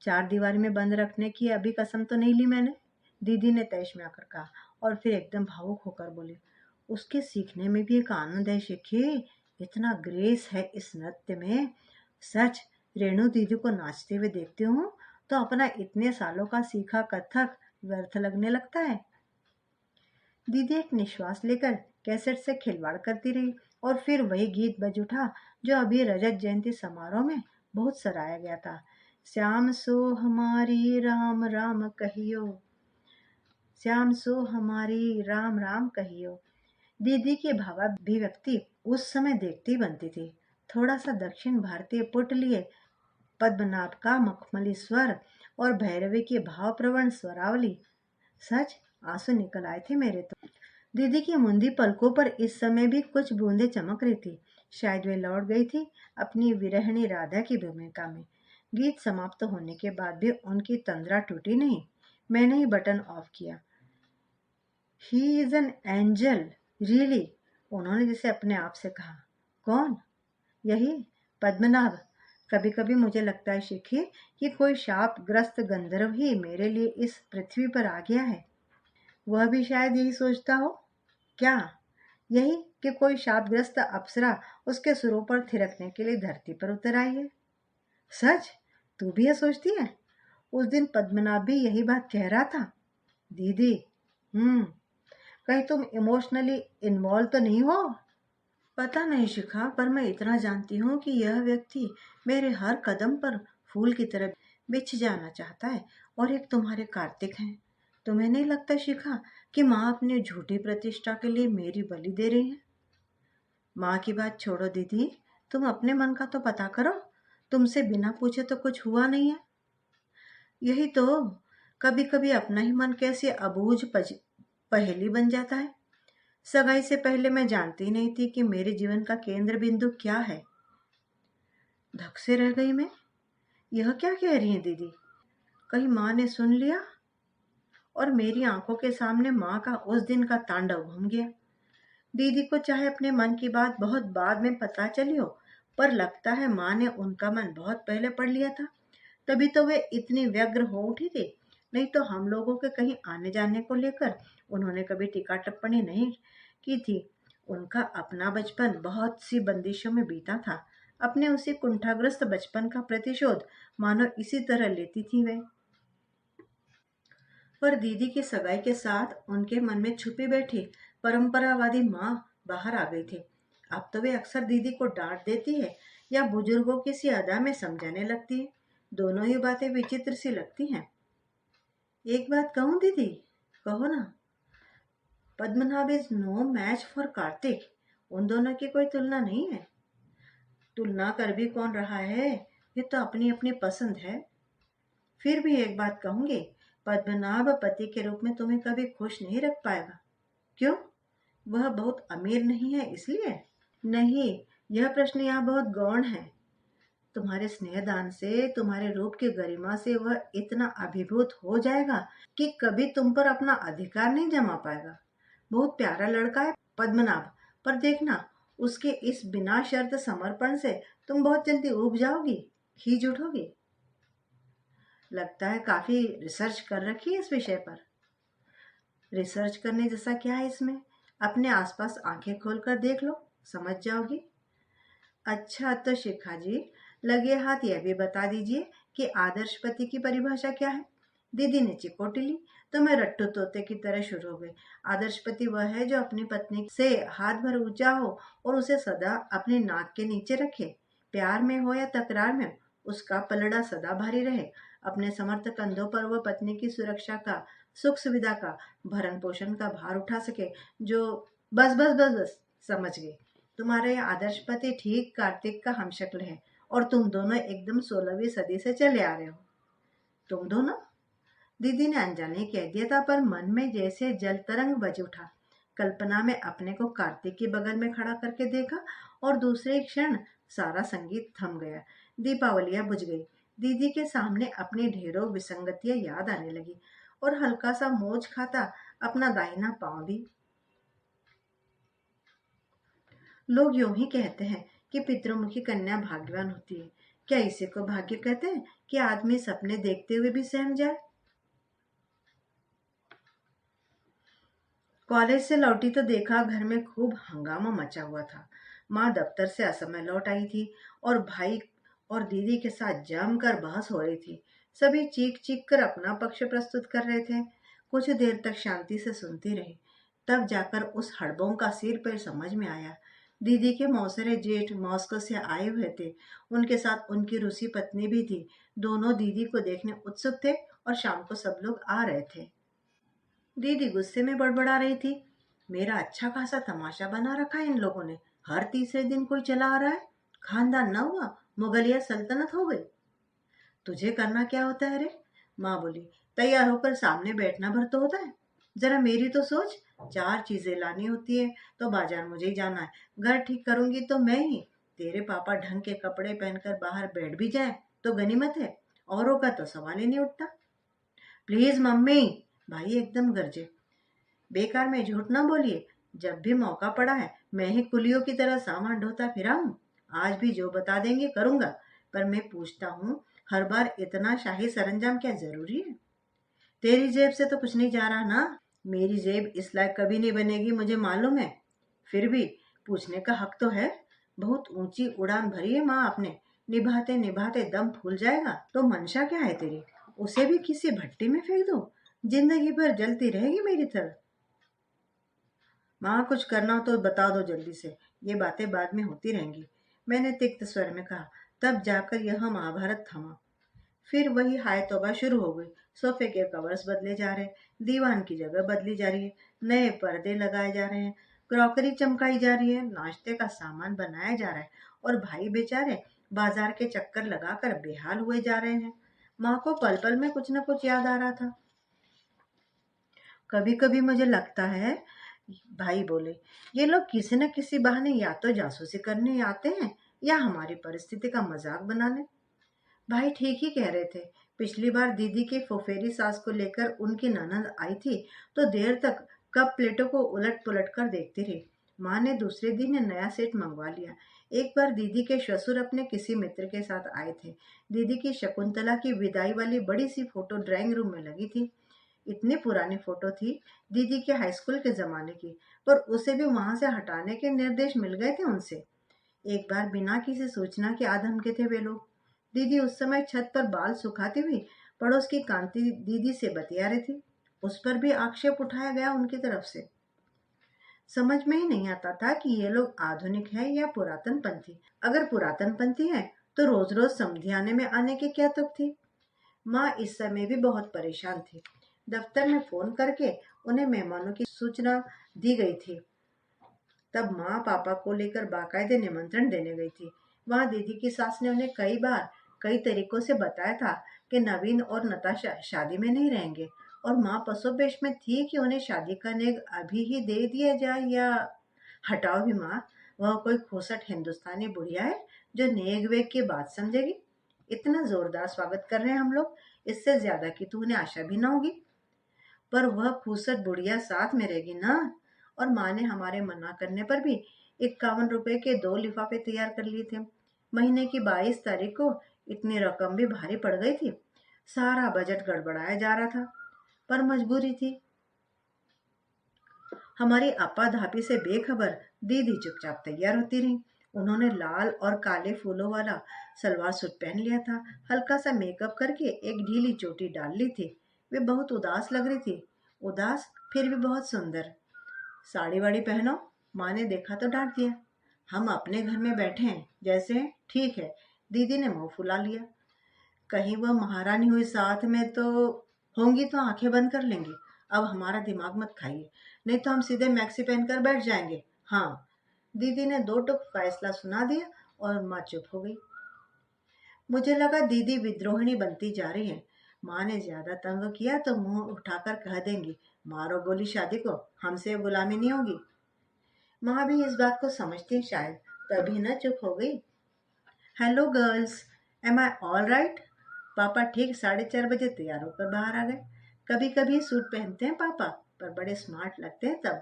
चार दीवारी में बंद रखने की अभी कसम तो नहीं ली मैंने, दीदी ने तैश में आकर कहा। और फिर एकदम भावुक होकर बोली, उसके सीखने में भी एक आनंद है शिखी, इतना ग्रेस है इस नृत्य में। सच, रेणु दीदी को नाचते हुए देखती हूँ तो अपना इतने सालों का सीखा कथक व्यर्थ लगने लगता है। दीदी एक निश्वास लेकर कैसेट से खिलवाड़ करती रही और फिर वही गीत बज उठा जो अभी रजत जयंती समारोह में बहुत सराहा गया था। श्याम सो हमारी राम राम कहियो, श्याम सो हमारी राम राम कहियो। दीदी की भावाभिव्यक्ति उस समय देखती बनती थी। थोड़ा सा दक्षिण भारतीय पुट लिए पद्मनाभ का मखमली स्वर और भैरवी की भावप्रवण स्वरावली, सच आंसू निकल आए थे मेरे तो। दीदी की मुंदी पलकों पर इस समय भी कुछ बूंदें चमक रही थी। शायद वे लौट गई थी अपनी विरहिणी राधा की भूमिका में। गीत समाप्त होने के बाद भी उनकी तंद्रा टूटी नहीं। मैंने ही बटन ऑफ किया। He is an angel really, उन्होंने जैसे अपने आप से कहा। कौन? यही पद्मनाभ। कभी कभी मुझे लगता है शिखी कि कोई शाप ग्रस्त गंधर्व ही मेरे लिए इस पृथ्वी पर आ गया है। वह भी शायद यही सोचता हो। क्या? यही कि कोई शापग्रस्त अप्सरा उसके सुरों पर थिरकने के लिए धरती पर उतर आई है। सच? तू भी यह सोचती है? उस दिन पद्मनाभ भी यही बात कह रहा था। दीदी, कहीं तुम इमोशनली इन्वॉल्व तो नहीं हो? पता नहीं शिखा, पर मैं इतना जानती हूँ कि यह व्यक्ति मेरे हर कदम पर फूल की तरह बिछ जाना चाहता है। और एक तुम्हारे कार्तिक हैं। तुम्हें नहीं लगता शिखा कि माँ अपनी झूठी प्रतिष्ठा के लिए मेरी बलि दे रही है? माँ की बात छोड़ो दीदी, तुम अपने मन का तो पता करो। तुमसे बिना पूछे तो कुछ हुआ नहीं है। यही तो, कभी कभी अपना ही मन कैसे अबूझ पहेली बन जाता है। सगाई से पहले मैं जानती नहीं थी कि मेरे जीवन का केंद्र बिंदु क्या है। धक से रह गई मैं। यह क्या कह रही है दीदी? कहीं माँ ने सुन लिया? और मेरी आंखों के सामने माँ का उस दिन का तांडव घूम गया। दीदी को चाहे अपने मन की बात बहुत बाद में पता चली हो, पर लगता है माँ ने उनका मन बहुत पहले पढ़ लिया था। तभी तो वे इतनी व्यग्र हो उठी थी। नहीं तो हम लोगों के कहीं आने जाने को लेकर उन्होंने कभी टीका टिप्पणी नहीं की थी। उनका अपना बचपन बहुत सी बंदिशों में बीता था। अपने उसी कुंठाग्रस्त बचपन का प्रतिशोध मानो इसी तरह लेती थी वे। पर दीदी की सगाई के साथ उनके मन में छुपी बैठी परंपरावादी माँ बाहर आ गई थी। अब तो वे अक्सर दीदी को डांट देती है या बुजुर्गों की सी अदा में समझाने लगती है। दोनों ही बातें विचित्र सी लगती हैं। एक बात कहूँ दीदी? कहो ना। Padmanabh is no match for Kartik. उन दोनों की कोई तुलना नहीं है। तुलना कर भी कौन रहा है? ये तो अपनी अपनी पसंद है। फिर भी एक बात कहूंगी, पद्मनाभ पति के रूप में तुम्हें कभी खुश नहीं रख पाएगा। क्यों? वह बहुत अमीर नहीं है इसलिए? नहीं, यह प्रश्न यहाँ बहुत गौण है। तुम्हारे स्नेहदान से, तुम्हारे रूप की गरिमा से वह इतना अभिभूत हो जाएगा कि कभी तुम पर अपना अधिकार नहीं जमा पाएगा। बहुत प्यारा लड़का है पद्मनाभ, पर देखना उसके इस बिना शर्त समर्पण से तुम बहुत जल्दी उब जाओगी, खींच उठोगी। लगता है काफी रिसर्च कर रखी है इस विषय पर। रिसर्च करने जैसा क्या है इसमें? अपने आसपास आंखें खोलकर देख लो, समझ जाओगी। अच्छा तो शिखा जी, लगे हाथ यह भी बता दीजिए कि आदर्श पति की परिभाषा क्या है? दीदी ने चिकोटी ली तो मैं रट्टू तोते की तरह शुरू हो गई। आदर्श पति वह है जो अपनी पत्नी से हाथ भर ऊंचा हो और उसे सदा अपने नाक के नीचे रखे। प्यार में हो या तकरार में, उसका पलड़ा सदा भारी रहे। अपने समर्थ कंधों पर वह पत्नी की सुरक्षा का, सुख सुविधा का, भरण पोषण का भार उठा सके। जो बस बस बस बस, समझ गई। तुम्हारा यह आदर्श पति ठीक कार्तिक का हमशक्ल है और तुम दोनों एकदम 16वीं सदी से चले आ रहे हो। तुम दोनों? दीदी ने अनजाने कह दिया था, पर मन में जैसे जल तरंग बज उठा। कल्पना में अपने को कार्तिक के बगल में खड़ा करके देखा और दूसरे क्षण सारा संगीत थम गया। दीपावलियां बुझ गई। दीदी के सामने अपनी ढेरों विसंगतियां याद आने लगी। और हल्का सा मोच खाता अपना दाहिना पांव भी। लोग यूं ही कहते हैं कि पितृमुखी कन्या भाग्यवान होती है। क्या इसी को भाग्य कहते हैं कि आदमी सपने देखते हुए भी सहम जाए? कॉलेज से लौटी तो देखा घर में खूब हंगामा मचा हुआ था। माँ दफ्तर से असमय लौट आई थी और भाई और दीदी के साथ जमकर बहस हो रही थी। सभी चीख चीख कर अपना पक्ष प्रस्तुत कर रहे थे। कुछ देर तक शांति से सुनती रही। तब जाकर उस हड़बों का सिर पैर समझ में आया। दीदी के मौसरे जेठ मॉस्को से आए हुए थे। उनके साथ उनकी रूसी पत्नी भी थी। दोनों दीदी को देखने उत्सुक थे और शाम को सब लोग आ रहे थे। दीदी गुस्से में बड़बड़ा रही थी। मेरा अच्छा खासा तमाशा बना रखा है इन लोगों ने। हर तीसरे दिन कोई चला आ रहा है। खानदान न हुआ, मुगलिया सल्तनत हो गई। तुझे करना क्या होता है रे? माँ बोली। तैयार होकर सामने बैठना भर तो होता है। जरा मेरी तो सोच। चार चीजें लानी होती है तो बाजार मुझे ही जाना है। घर ठीक करूंगी तो मैं ही। तेरे पापा ढंग के कपड़े पहनकर बाहर बैठ भी जाए तो गनीमत है। औरों का तो सवाल ही नहीं उठता। प्लीज मम्मी, भाई एकदम गरजे। बेकार में झूठ ना बोलिए। जब भी मौका पड़ा है मैं ही कुलियों की तरह सामान ढोता फिरा हूँ। आज भी जो बता देंगे करूंगा। पर मैं पूछता हूँ, हर बार इतना शाही सरंजाम क्या जरूरी है? तेरी जेब से तो कुछ नहीं जा रहा ना? मेरी जेब इस लायक कभी नहीं बनेगी, मुझे मालूम है। फिर भी पूछने का हक तो है। बहुत ऊंची उड़ान भरी है माँ आपने। निभाते निभाते दम फूल जाएगा तो मंशा क्या है तेरी? उसे भी किसी भट्टी में फेंक दो। जिंदगी भर जलती रहेगी मेरी तरह। माँ कुछ करना हो तो बता दो जल्दी से। ये बातें बाद में होती रहेंगी, मैंने तिक्त स्वर में कहा। तब जाकर यह महाभारत थमा। फिर वही हाय तौबा शुरू हो गई। सोफे के कवर्स बदले जा रहे, दीवान की जगह बदली जा रही है, नए पर्दे लगाए जा रहे हैं, क्रॉकरी चमकाई जा रही है, नाश्ते का सामान बनाया जा रहा है और भाई बेचारे बाजार के चक्कर लगाकर बेहाल हुए जा रहे हैं। माँ को पल पल में कुछ न कुछ याद आ रहा था। कभी कभी मुझे लगता है, भाई बोले, ये लोग किसी न किसी बहाने या तो जासूसी करने आते हैं या हमारी परिस्थिति का मजाक बनाने। भाई ठीक ही कह रहे थे। पिछली बार दीदी के फुफेरी सास को लेकर उनकी ननद आई थी तो देर तक कप प्लेटों को उलट पुलट कर देखती रही। माँ ने दूसरे दिन नया सेट मंगवा लिया। एक बार दीदी के ससुर अपने किसी मित्र के साथ आए थे। दीदी की शकुंतला की विदाई वाली बड़ी सी फोटो ड्राइंग रूम में लगी थी। इतनी पुरानी फोटो थी, दीदी के हाई स्कूल के जमाने की, पर उसे भी वहां से हटाने के निर्देश मिल गए थे उनसे। एक बार बिना किसी सूचना के आ धमके थे वे लोग। दीदी उस समय छत पर बाल सुखाती हुई पड़ोस की कांति दीदी से बतिया रही थी। उस पर भी आक्षेप उठाया गया उनकी तरफ से। समझ में ही नहीं आता था कि ये लोग आधुनिक है या पुरातन पंथी। अगर पुरातन पंथी है तो रोज रोज समझियाने में आने की क्या तुक थी? माँ इस समय भी बहुत परेशान थी। दफ्तर में फोन करके उन्हें मेहमानों की सूचना दी गई थी। तब माँ पापा को लेकर बाकायदे निमंत्रण देने गई थी। वहां दीदी की सास ने उन्हें कई बार कई तरीकों से बताया था कि नवीन और नताशा शादी में नहीं रहेंगे, और माँ पसोपेश में थी कि उन्हें शादी का नेग अभी ही दे दिया जाए या। हटाओ भी माँ, वह कोई खोसट हिंदुस्तानी बुढ़िया है जो नेग वेग की बात समझेगी? इतना जोरदार स्वागत कर रहे हैं हम लोग, इससे ज्यादा की तो उन्हें आशा भी ना होगी। पर वह फूसट बुढ़िया साथ में रहेगी ना। और माँ ने हमारे मना करने पर भी 51 रुपए के 2 लिफाफे तैयार कर लिए थे। महीने की 22 तारीख को इतनी रकम भी भारी पड़ गई थी। सारा बजट गड़बड़ाया जा रहा था, पर मजबूरी थी। हमारी आपाधापी से बेखबर दीदी चुपचाप तैयार होती रही। उन्होंने लाल और काले फूलों वाला सलवार सूट पहन लिया था। हल्का सा मेकअप करके एक ढीली चोटी डाल ली थी। वे बहुत उदास लग रही थी। उदास फिर भी बहुत सुंदर। साड़ी वाड़ी पहनो। माँ ने देखा तो डांट दिया। हम अपने घर में बैठे हैं, जैसे हैं ठीक है। दीदी ने मुंह फुला लिया। कहीं वह महारानी हुई साथ में तो होंगी तो आंखें बंद कर लेंगी। अब हमारा दिमाग मत खाइए, नहीं तो हम सीधे मैक्सी पहनकर बैठ जाएंगे। हाँ। दीदी ने दो टुक फैसला सुना दिया और माँ चुप हो गई। मुझे लगा दीदी विद्रोहिणी बनती जा रही है। माँ ने ज्यादा तंग किया तो मुंह उठाकर कह देंगी, मारो गोली शादी को, हमसे गुलामी नहीं होगी। माँ भी इस बात को समझती शायद, तभी न चुप हो गई। हेलो गर्ल्स, एम आई ऑल राइट? पापा ठीक 4:30 बजे तैयार होकर बाहर आ गए। कभी कभी सूट पहनते हैं पापा, पर बड़े स्मार्ट लगते हैं तब।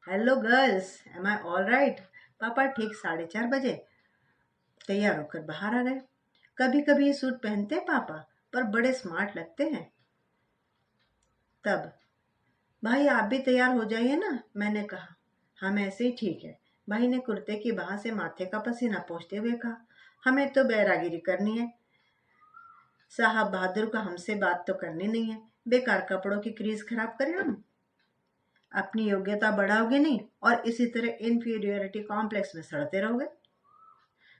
हेलो गर्ल्स, एम आई ऑल राइट? पापा ठीक 4:30 बजे तैयार होकर बाहर आ गए। कभी कभी सूट पहनते हैं पापा, पर बड़े स्मार्ट लगते हैं तब। भाई आप भी तैयार हो जाइए ना, मैंने कहा। हम ऐसे ही ठीक है, भाई ने कुर्ते की बाह से माथे का पसीना पोंछते हुए कहा। हमें तो बैरागिरी करनी है, साहब बहादुर का हमसे बात तो करनी नहीं है। बेकार कपड़ों की क्रीज खराब करें हम, अपनी योग्यता बढ़ाओगे नहीं और इसी तरह इन्फीरियोरिटी कॉम्प्लेक्स में सड़ते रहोगे।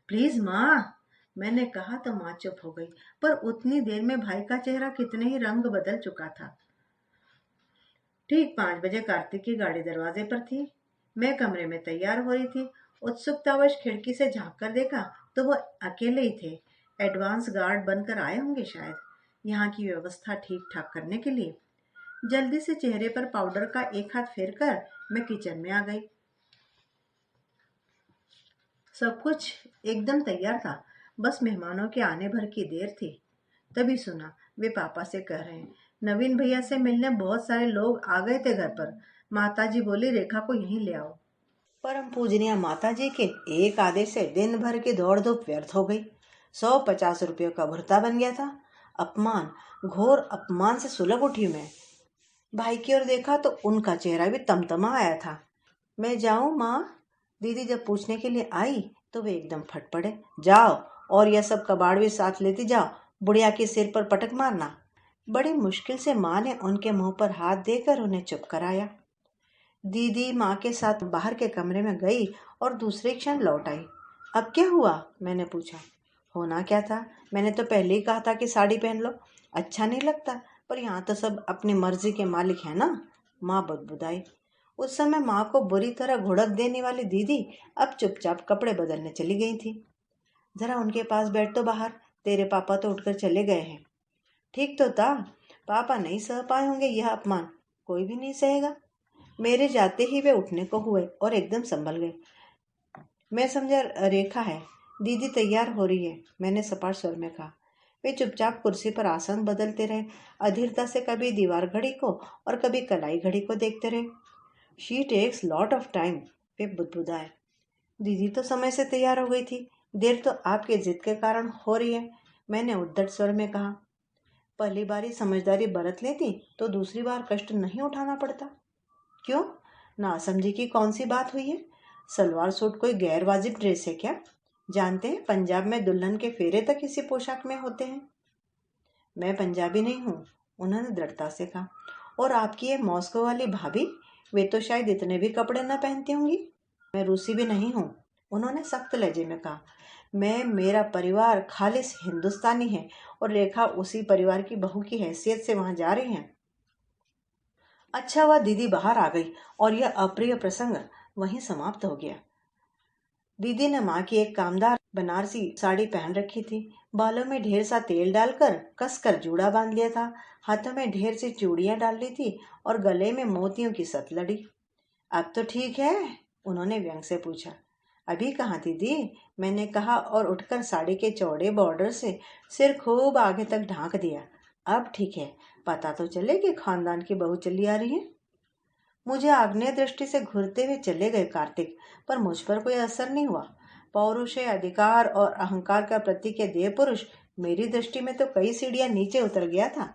प्लीज माँ, मैंने कहा तो माँ चुप हो गई। पर उतनी देर में भाई का चेहरा कितने ही रंग बदल चुका था। ठीक 5 बजे कार्तिक की गाड़ी दरवाजे पर थी। मैं कमरे में तैयार हो रही थी। उत्सुकतावश खिड़की से झांक कर देखा तो वो अकेले ही थे। एडवांस गार्ड बनकर आए होंगे शायद, यहाँ की व्यवस्था ठीक ठाक करने के लिए। जल्दी से चेहरे पर पाउडर का एक हाथ फेर कर मैं किचन में आ गई। सब कुछ एकदम तैयार था, बस मेहमानों के आने भर की देर थी। तभी सुना वे पापा से कह रहे हैं, नवीन भैया से मिलने बहुत सारे लोग आ गए थे घर पर। माताजी बोली रेखा को यहीं ले आओ। परम पूजनीय माताजी के एक आदेश से दिन भर की दौड़ धूप व्यर्थ हो गई। 150 रुपयों का भुर्ता बन गया था। अपमान, घोर अपमान से सुलग उठी मैं। भाई की ओर देखा तो उनका चेहरा भी तमतमा आया था। मैं जाऊं माँ? दीदी जब पूछने के लिए आई तो वे एकदम फट पड़े। जाओ, और यह सब कबाड़ भी साथ लेती जाओ, बुढ़िया के सिर पर पटक मारना। बड़ी मुश्किल से माँ ने उनके मुंह पर हाथ देकर उन्हें चुप कराया। दीदी माँ के साथ बाहर के कमरे में गई और दूसरे क्षण लौट आई। अब क्या हुआ? मैंने पूछा। होना क्या था, मैंने तो पहले ही कहा था कि साड़ी पहन लो, अच्छा नहीं लगता। पर यहाँ तो सब अपनी मर्जी के मालिक हैं ना, माँ बुदबुदाई। उस समय माँ को बुरी तरह घुड़क देने वाली दीदी अब चुपचाप कपड़े बदलने चली गई थी। जरा उनके पास बैठ तो बाहर, तेरे पापा तो उठकर चले गए हैं। ठीक तो था, पापा नहीं सह पाए होंगे यह अपमान, कोई भी नहीं सहेगा। मेरे जाते ही वे उठने को हुए और एकदम संभल गए। मैं समझा रेखा है, दीदी तैयार हो रही है, मैंने सपाट स्वर में कहा। वे चुपचाप कुर्सी पर आसन बदलते रहे, अधीरता से कभी दीवार घड़ी को और कभी कलाई घड़ी को देखते रहे। She takes lot of time, वे बुदबुदाए। दीदी तो समय से तैयार हो गई थी, देर तो आपके जिद के कारण हो रही है, मैंने उद्धट स्वर में कहा। पहली बारी समझदारी बरत लेती तो दूसरी बार कष्ट नहीं उठाना पड़ता। क्यों? नासमझी की कौन सी बात हुई है? सलवार सूट कोई गैर वाजिब ड्रेस है क्या? जानते हैं पंजाब में दुल्हन के फेरे तक इसी पोशाक में होते हैं। मैं पंजाबी नहीं हूँ, उन्होंने दृढ़ता से कहा। और आपकी ये मॉस्को वाली भाभी, वे तो शायद इतने भी कपड़े न पहनती होंगी। मैं रूसी भी नहीं हूँ, उन्होंने सख्त लहजे में कहा। मेरा परिवार खालिस हिंदुस्तानी है और रेखा उसी परिवार की बहू की हैसियत से वहां जा रही हैं। अच्छा हुआ दीदी बाहर आ गई और यह अप्रिय प्रसंग वहीं समाप्त हो गया। दीदी ने माँ की एक कामदार बनारसी साड़ी पहन रखी थी। बालों में ढेर सा तेल डालकर कसकर जूड़ा बांध लिया था। हाथों में ढेर सी चूड़ियां डाल ली थी और गले में मोतियों की सत लड़ी। अब तो ठीक है? उन्होंने व्यंग से पूछा। अभी कहाँ दीदी, मैंने कहा और उठकर साड़ी के चौड़े बॉर्डर से सिर खूब आगे तक ढांक दिया। अब ठीक है, पता तो चले कि खानदान की बहू चली आ रही है। मुझे आग्नेय दृष्टि से घूरते हुए चले गए कार्तिक, पर मुझ पर कोई असर नहीं हुआ। पौरुष, अधिकार और अहंकार का प्रतीक है देह पुरुष मेरी दृष्टि में तो कई सीढ़ियां नीचे उतर गया था।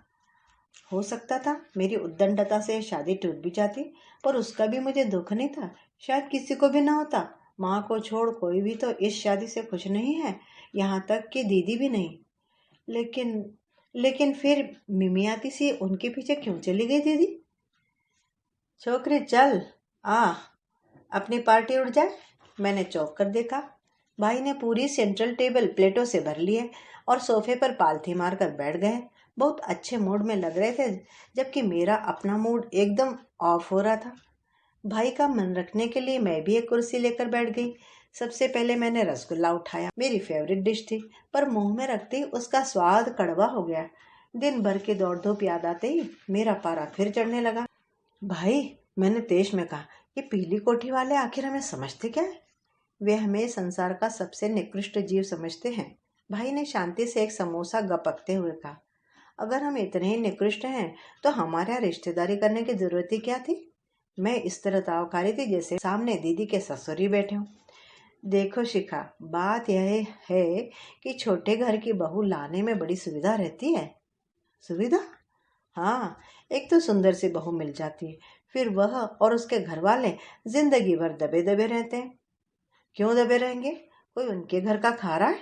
हो सकता था मेरी उद्दंडता से शादी टूट भी जाती, पर उसका भी मुझे दुख नहीं था। शायद किसी को भी ना होता। माँ को छोड़ कोई भी तो इस शादी से खुश नहीं है, यहाँ तक कि दीदी भी नहीं। लेकिन लेकिन फिर मिमियाती सी उनके पीछे क्यों चली गई दीदी? छोकरी चल आ, अपनी पार्टी उड़ जाए। मैंने चौंक कर देखा। भाई ने पूरी सेंट्रल टेबल प्लेटों से भर ली है और सोफे पर पालथी मारकर बैठ गए। बहुत अच्छे मूड में लग रहे थे, जबकि मेरा अपना मूड एकदम ऑफ हो रहा था। भाई का मन रखने के लिए मैं भी एक कुर्सी लेकर बैठ गई। सबसे पहले मैंने रसगुल्ला उठाया, मेरी फेवरेट डिश थी, पर मुंह में रखते ही उसका स्वाद कड़वा हो गया। दिन भर की दौड़ धूप याद आते ही मेरा पारा फिर चढ़ने लगा। भाई, मैंने तेज में कहा, ये पीली कोठी वाले आखिर हमें समझते क्या है? वे हमें संसार का सबसे निकृष्ट जीव समझते हैं। भाई ने शांति से एक समोसा गपकते हुए कहा। अगर हम इतने ही निकृष्ट हैं तो हमारे यहाँ रिश्तेदारी करने की जरूरत ही क्या थी। मैं इस तरह तावकारी थी जैसे सामने दीदी के ससुर ही बैठे हों। देखो शिखा, बात यह है कि छोटे घर की बहू लाने में बड़ी सुविधा रहती है। सुविधा? हाँ, एक तो सुंदर सी बहू मिल जाती है, फिर वह और उसके घर वाले जिंदगी भर दबे दबे रहते हैं। क्यों दबे रहेंगे? कोई उनके घर का खा रहा है?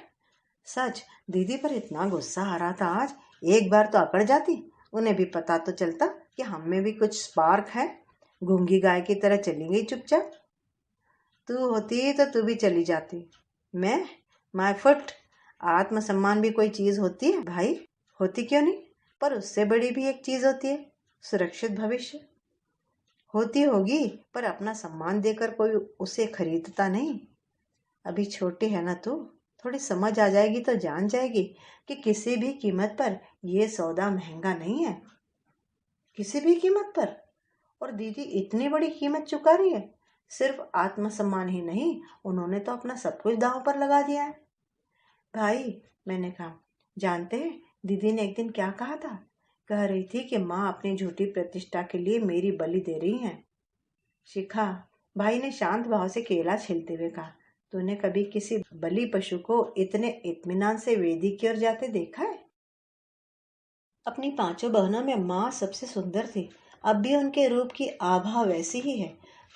सच, दीदी पर इतना गुस्सा आ रहा था आज। एक बार तो अकड़ जाती, उन्हें भी पता तो चलता कि हम में भी कुछ स्पार्क है। गूंगी गाय की तरह चली गई चुपचाप। तू होती तो तू भी चली जाती। मैं? My foot. आत्मसम्मान भी कोई चीज होती है भाई? होती क्यों नहीं, पर उससे बड़ी भी एक चीज होती है, सुरक्षित भविष्य। होती होगी, पर अपना सम्मान देकर कोई उसे खरीदता नहीं। अभी छोटी है ना तू, थोड़ी समझ आ जाएगी तो जान जाएगी कि किसी भी कीमत पर यह सौदा महंगा नहीं है। किसी भी कीमत पर? और दीदी इतनी बड़ी कीमत चुका रही है। सिर्फ आत्मसम्मान ही नहीं, उन्होंने तो अपना सब कुछ दांव पर लगा दिया है। भाई, मैंने कहा, जानते हैं दीदी ने एक दिन क्या कहा था? कह रही थी कि माँ अपनी झूठी प्रतिष्ठा के लिए मेरी बलि दे रही हैं। शिखा, भाई ने शांत भाव से केला छीलते हुए कहा, तूने कभी किसी बलि पशु को इतने इत्मीनान से वेदी की ओर जाते देखा है? अपनी पांचों बहनों में माँ सबसे सुंदर थी। अब भी उनके रूप की आभा वैसी ही है।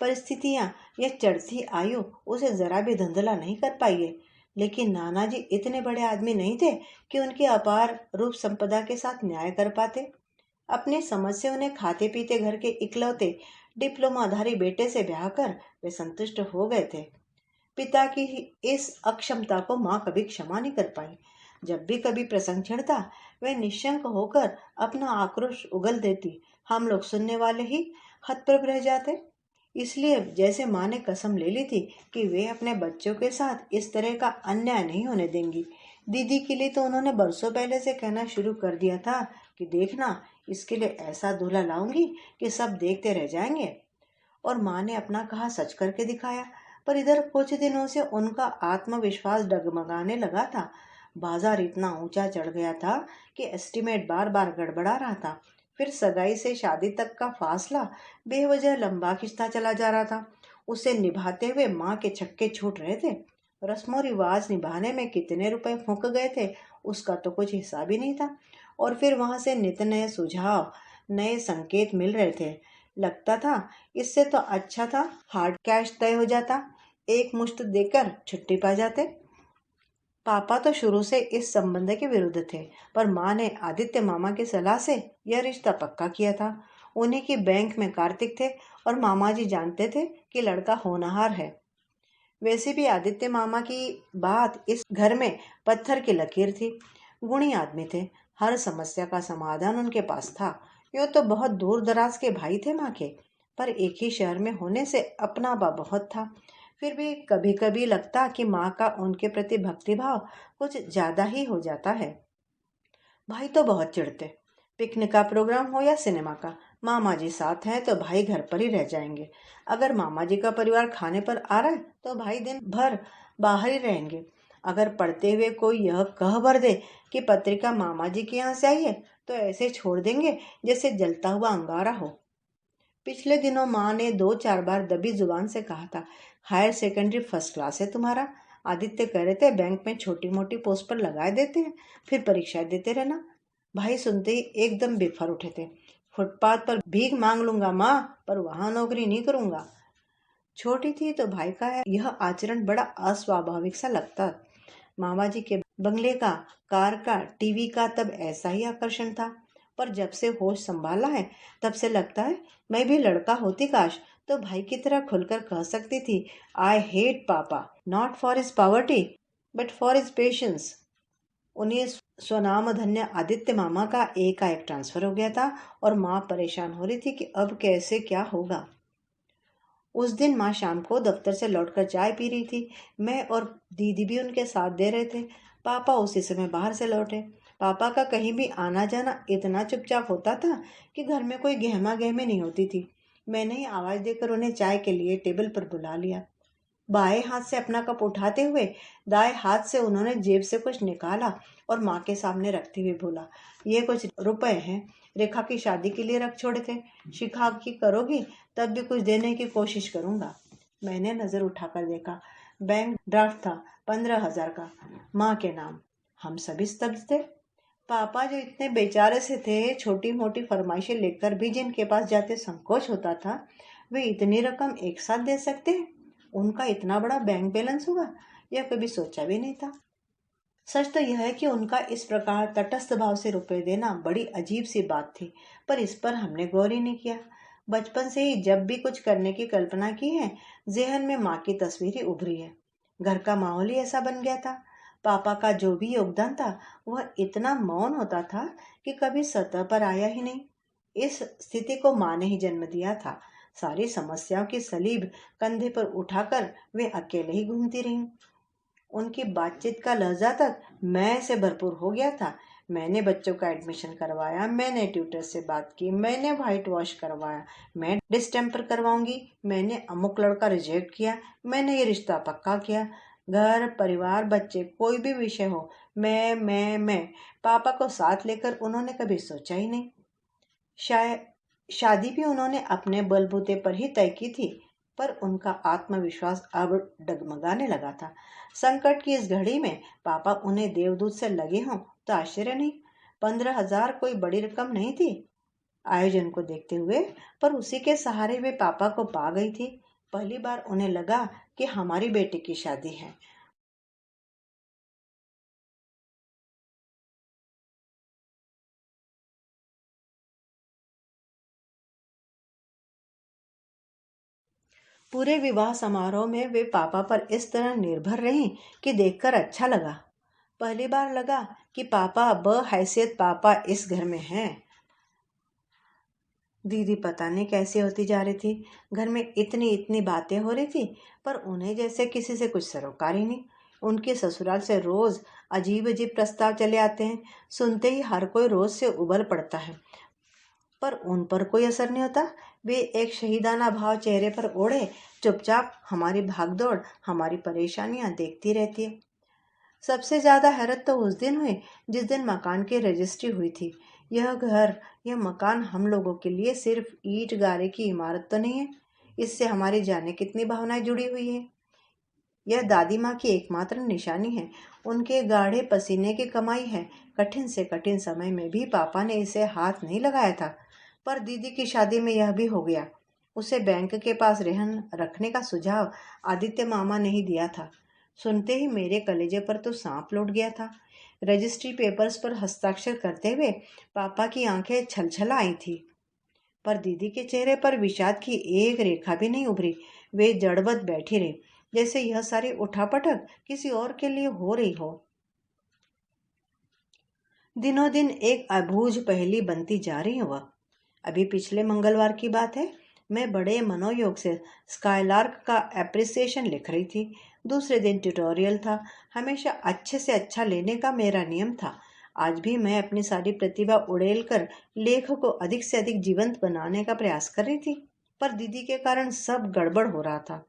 परिस्थितियां या चढ़ती आयु उसे जरा भी धुंधला नहीं कर पाई है। लेकिन नाना जी इतने बड़े आदमी नहीं थे कि उनकी अपार रूप संपदा के साथ न्याय कर पाते। अपनी समझ से उन्हें खाते पीते घर के इकलौते डिप्लोमाधारी बेटे से ब्याह कर वे संतुष्ट हो गए थे। पिता की इस अक्षमता को माँ कभी क्षमा नहीं कर पाई। जब भी कभी प्रसंग छिड़ता, वह निशंक होकर अपना आक्रोश उगल देती। हम लोग सुनने वाले ही हतप्रभ रह जाते। इसलिए जैसे माँ ने कसम ले ली थी कि वे अपने बच्चों के साथ इस तरह का अन्याय नहीं होने देंगी। दीदी के लिए तो उन्होंने बरसों पहले से कहना शुरू कर दिया था कि देखना, इसके लिए ऐसा दूल्हा लाऊंगी कि सब देखते रह जाएंगे। और माँ ने अपना कहा सच करके दिखाया। पर इधर कुछ दिनों से उनका आत्मविश्वास डगमगाने लगा था। बाजार इतना ऊंचा चढ़ गया था कि एस्टीमेट बार बार गड़बड़ा रहा था। फिर सगाई से शादी तक का फासला बेवजह लंबा खिंचता चला जा रहा था। उसे निभाते हुए माँ के छक्के छूट रहे थे। रस्मों रिवाज निभाने में कितने रुपए फूंक गए थे, उसका तो कुछ हिसाब ही नहीं था। और फिर वहां से नित नए सुझाव, नए संकेत मिल रहे थे। लगता था इससे तो अच्छा था हार्ड कैश तय हो जाता, एक मुश्त देकर छुट्टी पा जाते। पापा तो शुरू से इस संबंध के विरुद्ध थे, पर माँ ने आदित्य मामा की सलाह से यह रिश्ता पक्का किया था। उन्हीं की बैंक में कार्तिक थे और मामा जी जानते थे कि लड़का होनहार है। वैसे भी आदित्य मामा की बात इस घर में पत्थर की लकीर थी। गुणी आदमी थे, हर समस्या का समाधान उनके पास था। यो तो बहुत दूर दराज के भाई थे माँ के, पर एक ही शहर में होने से अपनापा बहुत था। फिर भी कभी कभी लगता कि माँ का उनके प्रति भक्तिभाव कुछ ज्यादा ही हो जाता है। भाई तो बहुत चिढ़ते। पिकनिक का प्रोग्राम हो या सिनेमा का, मामा जी साथ हैं तो भाई घर पर ही रह जाएंगे। अगर मामा जी का परिवार खाने पर आ रहा है तो भाई दिन भर बाहर ही रहेंगे। अगर पढ़ते हुए कोई यह कह भर दे कि पत्रिका मामा जी के यहाँ से आई है, तो ऐसे छोड़ देंगे जैसे जलता हुआ अंगारा हो। पिछले दिनों माँ ने 2-4 बार दबी जुबान से कहा था, हायर सेकेंडरी फर्स्ट क्लास है तुम्हारा। आदित्य कह रहे थे बैंक में छोटी मोटी पोस्ट पर लगाए देते हैं, फिर परीक्षा देते रहना। भाई सुनते ही एकदम बेफर उठे थे। फुटपाथ पर भीख मांग लूंगा माँ, पर वहां नौकरी नहीं करूंगा। छोटी थी तो भाई का यह आचरण बड़ा अस्वाभाविक सा लगता। मामा जी के बंगले का, कार का, टीवी का तब ऐसा ही आकर्षण था। पर जब से होश संभाला है, तब से लगता है मैं भी लड़का होती काश, तो भाई की तरह खुलकर कह सकती थी, आई हेट पापा, not for his poverty but for his patience. उन्हें स्वनाम धन्य आदित्य मामा का एकाएक ट्रांसफर हो गया था और माँ परेशान हो रही थी कि अब कैसे क्या होगा। उस दिन माँ शाम को दफ्तर से लौटकर चाय पी रही थी। मैं और दीदी भी उनके साथ दे रहे थे। पापा उसी समय बाहर से लौटे। पापा का कहीं भी आना जाना इतना चुपचाप होता था कि घर में कोई गहमा गहमी नहीं होती थी। मैंने ही आवाज देकर उन्हें चाय के लिए टेबल पर बुला लिया। बाएं हाथ से अपना कप उठाते हुए दाएं हाथ से उन्होंने जेब से कुछ निकाला और माँ के सामने रखते हुए बोला, ये कुछ रुपए हैं, रेखा की शादी के लिए रख छोड़े थे। शिखा की करोगी तब भी कुछ देने की कोशिश करूंगा। मैंने नजर उठाकर देखा, बैंक ड्राफ्ट था 15,000 का, माँ के नाम। हम सभी स्तब्ध थे। पापा जो इतने बेचारे से थे, छोटी मोटी फरमाइशें लेकर भी जिनके पास जाते संकोच होता था, वे इतनी रकम एक साथ दे सकते हैं। उनका इतना बड़ा बैंक बैलेंस होगा यह कभी सोचा भी नहीं था। सच तो यह है कि उनका इस प्रकार तटस्थ भाव से रुपए देना बड़ी अजीब सी बात थी, पर इस पर हमने गौर ही नहीं किया। बचपन से ही जब भी कुछ करने की कल्पना की है, जेहन में माँ की तस्वीर ही उभरी है। घर का माहौल ही ऐसा बन गया था। पापा का जो भी योगदान था वह इतना मौन होता था कि कभी सतह पर आया ही नहीं। इस स्थिति को माँ ने ही जन्म दिया था। सारी समस्याओं की सलीब कंधे पर उठाकर वे अकेले ही घूमती रहीं। उनकी बातचीत का लहजा तक मैं से भरपूर हो गया था। मैंने बच्चों का एडमिशन करवाया, मैंने ट्यूटर से बात की, मैंने व्हाइट वॉश करवाया, मैं डिस्टेम्पर करवाऊंगी, मैंने अमुक लड़का रिजेक्ट किया, मैंने ये रिश्ता पक्का किया। घर परिवार बच्चे कोई भी विषय हो, मैं पापा को साथ लेकर उन्होंने कभी सोचा ही नहीं। शायद शादी भी उन्होंने अपने बलबूते पर ही तय की थी, पर उनका आत्मविश्वास अब डगमगाने लगा था। संकट की इस घड़ी में पापा उन्हें देवदूत से लगे हों तो आश्चर्य नहीं। 15,000 कोई बड़ी रकम नहीं थी आयोजन को देखते हुए, पर उसी के सहारे वे पापा को पा गई थी। पहली बार उन्हें लगा कि हमारी बेटी की शादी है। पूरे विवाह समारोह में वे पापा पर इस तरह निर्भर रहीं कि देखकर अच्छा लगा। पहली बार लगा कि पापा बहैसियत पापा इस घर में हैं। दीदी पता नहीं कैसी होती जा रही थी। घर में इतनी इतनी बातें हो रही थी, पर उन्हें जैसे किसी से कुछ सरोकार ही नहीं। उनके ससुराल से रोज अजीब अजीब प्रस्ताव चले आते हैं। सुनते ही हर कोई रोज से उबल पड़ता है, पर उन पर कोई असर नहीं होता। वे एक शहीदाना भाव चेहरे पर ओढ़े चुपचाप हमारी भागदौड़, हमारी परेशानियां देखती रहती है। सबसे ज्यादा हैरत तो उस दिन हुई जिस दिन मकान की रजिस्ट्री हुई थी। यह घर, यह मकान हम लोगों के लिए सिर्फ ईंट गारे की इमारत तो नहीं है। इससे हमारी जाने कितनी भावनाएं जुड़ी हुई है। यह दादी माँ की एकमात्र निशानी है। उनके गाढ़े पसीने की कमाई है। कठिन से कठिन समय में भी पापा ने इसे हाथ नहीं लगाया था, पर दीदी की शादी में यह भी हो गया। उसे बैंक के पास रहन रखने का सुझाव आदित्य मामा ने ही दिया था। सुनते ही मेरे कलेजे पर तो सांप लौट गया था। रजिस्ट्री पेपर्स पर हस्ताक्षर करते हुए पापा की आंखें छलछल आई थी, पर दीदी के चेहरे पर विषाद की एक रेखा भी नहीं उभरी। वे जड़वत बैठी रही, जैसे यह सारी उठापटक किसी और के लिए हो रही हो। दिनों दिन एक अबूझ पहेली बनती जा रही हुआ। अभी पिछले मंगलवार की बात है। मैं बड़े मनोयोग से स्काईलार्क का एप्रिसिएशन लिख रही थी। दूसरे दिन ट्यूटोरियल था। हमेशा अच्छे से अच्छा लेने का मेरा नियम था। आज भी मैं अपनी सारी प्रतिभा उड़ेल कर लेख को अधिक से अधिक जीवंत बनाने का प्रयास कर रही थी, पर दीदी के कारण सब गड़बड़ हो रहा था।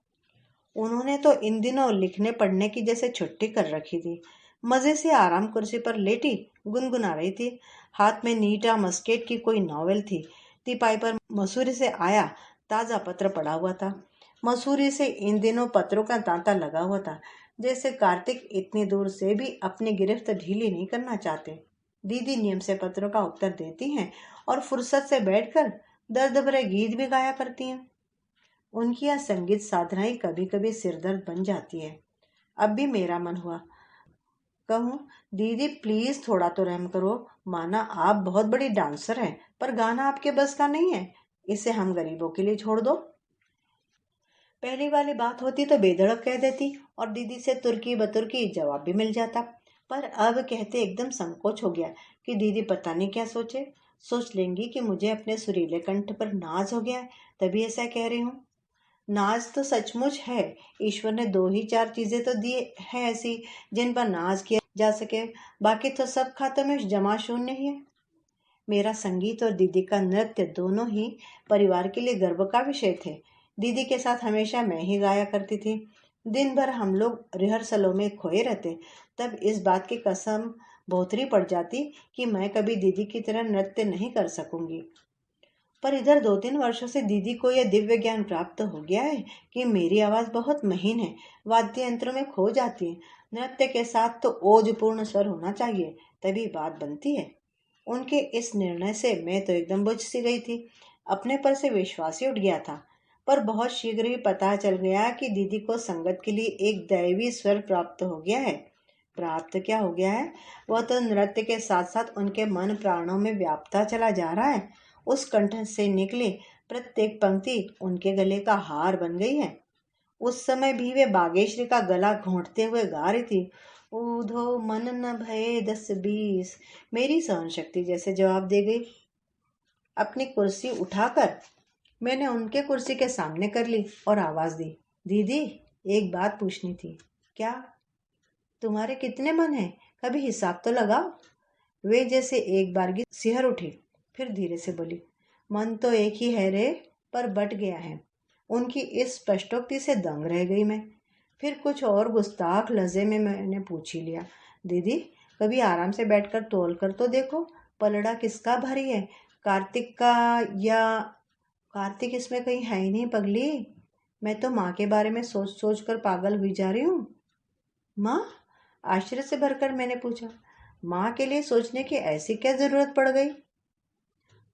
उन्होंने तो इन दिनों लिखने पढ़ने की जैसे छुट्टी कर रखी थी। मजे से आराम कुर्सी पर लेटी गुनगुना रही थी। हाथ में नीटा मस्केट की कोई नॉवेल थी। तिपाई पर मसूरी से आया ताजा पत्र पड़ा हुआ था। मसूरी से इन दिनों पत्रों का तांता लगा हुआ था, जैसे कार्तिक इतनी दूर से भी अपनी गिरफ्त ढीली नहीं करना चाहते। दीदी नियम से पत्रों का उत्तर देती हैं और फुर्सत से बैठकर दर्द भरे गीत भी गाया करती हैं। उनकी यह संगीत साधनाएं कभी कभी सिरदर्द बन जाती है। अब भी मेरा मन हुआ कहूँ, दीदी प्लीज थोड़ा तो रहम करो। माना आप बहुत बड़ी डांसर हैं, पर गाना आपके बस का नहीं है। इसे हम गरीबों के लिए छोड़ दो। पहली वाली बात होती तो बेधड़क कह देती और दीदी से तुर्की बतुर्की जवाब भी मिल जाता, पर अब कहते एकदम संकोच हो गया कि दीदी पता नहीं क्या सोचे। सोच लेंगी कि मुझे अपने सुरीले कंठ पर नाज हो गया है, तभी ऐसा कह रही हूँ। नाज तो सचमुच है। ईश्वर ने दो ही चार चीजें तो दी है ऐसी जिन पर नाज किया जा सके। बाकी तो सब खातों में जमा शून्य ही है। मेरा संगीत और दीदी का नृत्य दोनों ही परिवार के लिए गर्व का विषय थे। दीदी के साथ हमेशा मैं ही गाया करती थी। दिन भर हम लोग रिहर्सलों में खोए रहते। तब इस बात की कसम बोतरी पड़ जाती कि मैं कभी दीदी की तरह नृत्य नहीं कर सकूंगी। पर इधर 2-3 वर्षों से दीदी को यह दिव्य ज्ञान प्राप्त हो गया है कि मेरी आवाज़ बहुत महीन है, वाद्य यंत्रों में खो जाती है। नृत्य के साथ तो ओजपूर्ण स्वर होना चाहिए, तभी बात बनती है। उनके इस निर्णय से मैं तो एकदम बुझ सी गई थी। अपने पर से विश्वास ही उठ गया था। पर बहुत शीघ्र ही पता चल गया कि दीदी को संगत के लिए एक दैवी स्वर प्राप्त हो गया है। प्राप्त क्या हो गया है, वह तो नृत्य के साथ साथ उनके मन प्राणों में व्यापता चला जा रहा है। उस कंठ से निकली प्रत्येक पंक्ति उनके गले का हार बन गई है। उस समय भी वे बागेश्वरी का गला घोंटते हुए गा रही थी, ऊधो मन न भये 10-20। मेरी सहन शक्ति जैसे जवाब दे गई। अपनी कुर्सी उठाकर मैंने उनके कुर्सी के सामने कर ली और आवाज दी, दीदी एक बात पूछनी थी। क्या? तुम्हारे कितने मन हैं? कभी हिसाब तो लगाओ। वे जैसे एक बारगी सिहर उठी, फिर धीरे से बोली, मन तो एक ही है रे, पर बट गया है। उनकी इस स्पष्टोक्ति से दंग रह गई मैं। फिर कुछ और गुस्ताख लहजे में मैंने पूछ ही लिया, दीदी कभी आराम से बैठकर तौल कर तो देखो, पलड़ा किसका भारी है, कार्तिक का या कार्तिक इसमें कहीं है ही नहीं पगली। मैं तो माँ के बारे में सोच सोच कर पागल हुई जा रही हूँ। माँ? आश्चर्य से भरकर मैंने पूछा, माँ के लिए सोचने की ऐसी क्या जरूरत पड़ गई?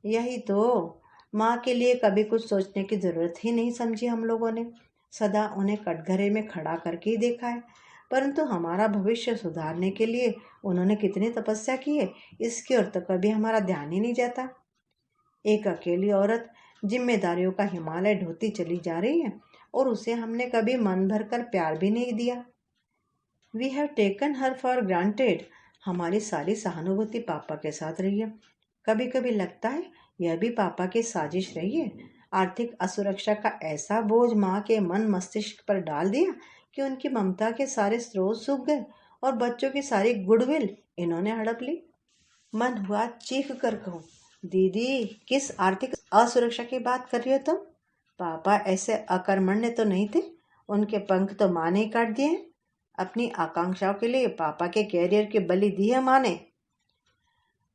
यही तो, माँ के लिए कभी कुछ सोचने की जरूरत ही नहीं समझी हम लोगों ने। सदा उन्हें कटघरे में खड़ा करके ही देखा है। परंतु हमारा भविष्य सुधारने के लिए उन्होंने कितनी तपस्या की है, इसकी ओर तो कभी हमारा ध्यान ही नहीं जाता। एक अकेली औरत जिम्मेदारियों का हिमालय ढोती चली जा रही है और उसे हमने कभी मन भर कर प्यार भी नहीं दिया। We have taken her for granted. हमारी सारी सहानुभूति पापा के साथ रही है। कभी कभी लगता है यह भी पापा की साजिश रही है। आर्थिक असुरक्षा का ऐसा बोझ माँ के मन मस्तिष्क पर डाल दिया कि उनकी ममता के सारे स्रोत सूख गए और बच्चों की सारी गुडविल इन्होंने हड़प ली। मन हुआ चीख कर कहूँ, दीदी किस आर्थिक असुरक्षा की बात कर रही हो तुम? पापा ऐसे अकर्मण्य तो नहीं थे। उनके पंख तो माँ ने ही काट दिए हैं। अपनी आकांक्षाओं के लिए पापा के कैरियर की बलि दी है माँ ने।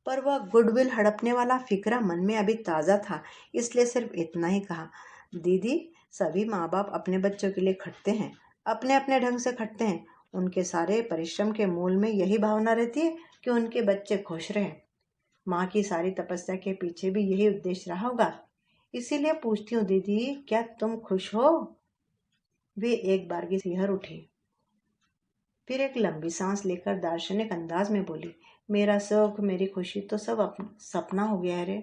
पर वह गुडविल हड़पने वाला फिक्रा मन में अभी ताज़ा था, इसलिए सिर्फ इतना ही कहा, दीदी सभी माँ बाप अपने बच्चों के लिए खटते हैं, अपने अपने ढंग से खटते हैं। उनके सारे परिश्रम के मूल में यही भावना रहती है कि उनके बच्चे खुश रहें। माँ की सारी तपस्या के पीछे भी यही उद्देश्य रहा होगा। इसीलिए पूछती हूँ दीदी, क्या तुम खुश हो? वे एक बार की सिहर उठी, फिर एक लंबी सांस लेकर दार्शनिक अंदाज में बोली, मेरा सुख मेरी खुशी तो सब सपना हो गया है रे।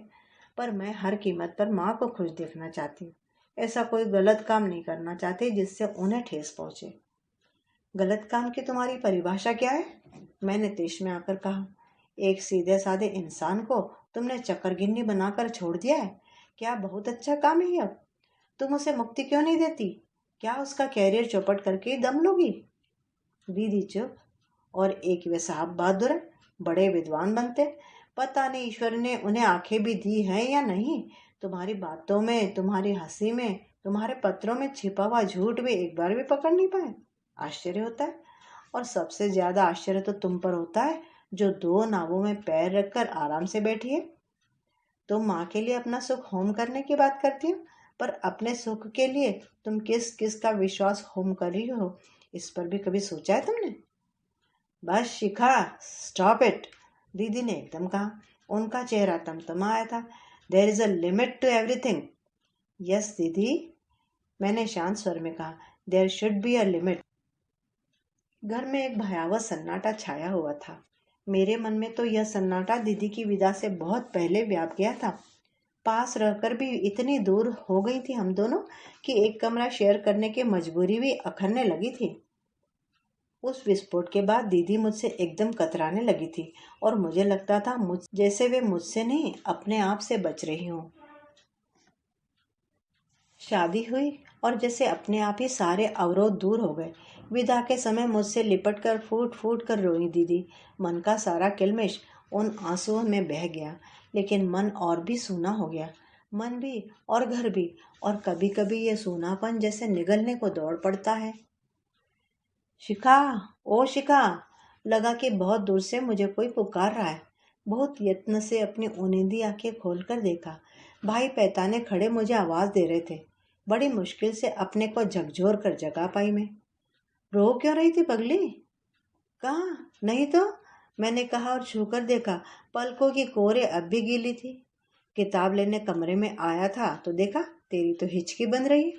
पर मैं हर कीमत पर माँ को खुश देखना चाहती हूँ। ऐसा कोई गलत काम नहीं करना चाहती जिससे उन्हें ठेस पहुंचे। गलत काम की तुम्हारी परिभाषा क्या है? मैंने तेश में आकर कहा, एक सीधे साधे इंसान को तुमने चक्करगिन्नी बनाकर छोड़ दिया है। क्या बहुत अच्छा काम है यह? तुम उसे मुक्ति क्यों नहीं देती? क्या उसका कैरियर चौपट करके दम लोगी? दीदी चुप। और एक वे साहब बहादुर है, बड़े विद्वान बनते। पता नहीं ईश्वर ने उन्हें आंखें भी दी हैं या नहीं। तुम्हारी बातों में, तुम्हारी हंसी में, तुम्हारे पत्रों में छिपा हुआ झूठ भी एक बार भी पकड़ नहीं पाए। आश्चर्य होता है। और सबसे ज्यादा आश्चर्य तो तुम पर होता है, जो 2 नावों में पैर रखकर आराम से बैठी है। तुम माँ के लिए अपना सुख होम करने की बात करती हो, पर अपने सुख के लिए तुम किस किस का विश्वास होम कर रही हो, इस पर भी कभी सोचा है तुमने? बस शिखा, स्टॉप इट, दीदी ने एकदम कहा। उनका चेहरा तमतमा आया था। There is a limit to everything. Yes दीदी, मैंने शांत स्वर में कहा, there should be a limit. घर में एक भयावह सन्नाटा छाया हुआ था। मेरे मन में तो यह सन्नाटा दीदी की विदा से बहुत पहले व्याप गया था। पास रहकर भी इतनी दूर हो गई थी हम दोनों कि एक कमरा शेयर करने की मजबूरी भी अखरने लगी थी। उस विस्फोट के बाद दीदी मुझसे एकदम कतराने लगी थी और मुझे लगता था मुझ जैसे वे मुझसे नहीं अपने आप से बच रही हूँ। शादी हुई और जैसे अपने आप ही सारे अवरोध दूर हो गए। विदा के समय मुझसे लिपट कर फूट फूट कर रोई दीदी। मन का सारा किलमिश उन आंसुओं में बह गया, लेकिन मन और भी सूना हो गया। मन भी और घर भी, और कभी कभी ये सूनापन जैसे निगलने को दौड़ पड़ता है। शिखा, ओ शिखा। लगा कि बहुत दूर से मुझे कोई पुकार रहा है। बहुत यत्न से अपनी उनींदी आंखें खोलकर देखा। भाई पैताने खड़े मुझे आवाज दे रहे थे। बड़ी मुश्किल से अपने को झकझोर कर जगा पाई मैं। रो क्यों रही थी पगली? कहाँ नहीं तो, मैंने कहा और छूकर देखा। पलकों की कोरे अब भी गीली थी। किताब लेने कमरे में आया था तो देखा तेरी तो हिचकी बन रही है।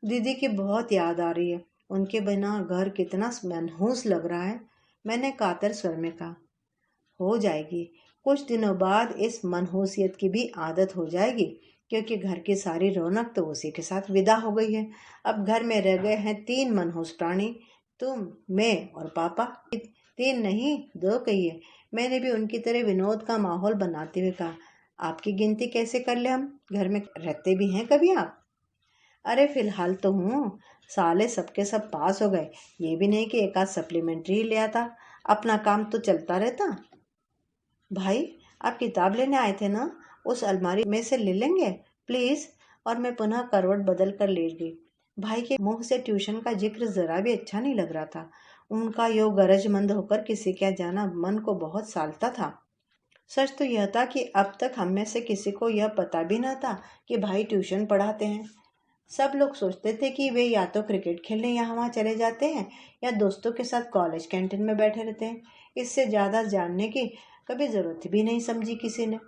दीदी की बहुत याद आ रही है। उनके बिना घर कितना मनहूस लग रहा है। मैंने कातर स्वर में कहा। हो जाएगी। कुछ दिनों बाद इस मनहूसियत की भी आदत हो जाएगी, क्योंकि घर की सारी रौनक तो उसी के साथ विदा हो गई है। अब घर में रह गए हैं 3 मनहूस प्राणी, तुम, मैं और पापा। 3 नहीं, 2 कहिए। मैंने भी उनकी तरह विनोद का माहौल बनाते हुए कहा। आपकी गिनती कैसे कर ले हम? घर में रहते भी हैं कभी आप? अरे फिलहाल तो हूँ। साले सबके सब पास हो गए। ये भी नहीं कि एक आध सप्लीमेंट्री ही ले आता। अपना काम तो चलता रहता। भाई, आप किताब लेने आए थे ना? उस अलमारी में से ले लेंगे प्लीज। और मैं पुनः करवट बदल कर लेट गई। भाई के मुंह से ट्यूशन का जिक्र जरा भी अच्छा नहीं लग रहा था। उनका यो गरजमंद होकर किसी क्या जाना मन को बहुत सालता था। सच तो यह था कि अब तक हम में से किसी को यह पता भी न था कि भाई ट्यूशन पढ़ाते हैं। सब लोग सोचते थे कि वे या तो क्रिकेट खेलने यहाँ वहाँ चले जाते हैं या दोस्तों के साथ कॉलेज कैंटीन में बैठे रहते हैं। इससे ज़्यादा जानने की कभी ज़रूरत भी नहीं समझी किसी ने।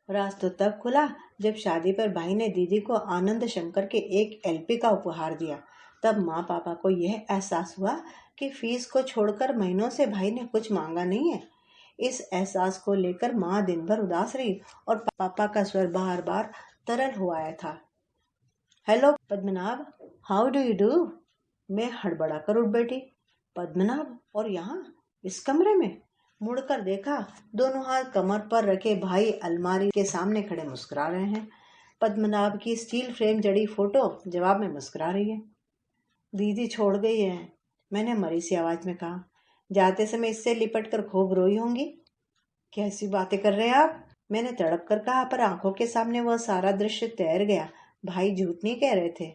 राज तो तब खुला जब शादी पर भाई ने दीदी को आनंद शंकर के एक एलपी का उपहार दिया। तब माँ पापा को यह एहसास हुआ कि फीस को छोड़कर महीनों से भाई ने कुछ मांगा नहीं है। इस एहसास को लेकर माँ दिन भर उदास रही और पापा का स्वर बार बार तरल हो आया था। Hello Padmanabh, how do you do? मैं हड़बड़ा कर उठ बैठी। पद्मनाभ और यहाँ, इस कमरे में? मुड़कर देखा, दोनों हाथ कमर पर रखे भाई अलमारी के सामने खड़े मुस्कुरा रहे हैं। पद्मनाभ की स्टील फ्रेम जड़ी फोटो जवाब में मुस्कुरा रही है। दीदी छोड़ गई है, मैंने मरी सी आवाज में कहा। जाते समय इससे लिपट कर खूब रोई होंगी। कैसी बातें कर रहे हैं आप? मैंने तड़प कर कहा, पर आंखों के सामने वह सारा दृश्य तैर गया। भाई झूठ नहीं कह रहे थे।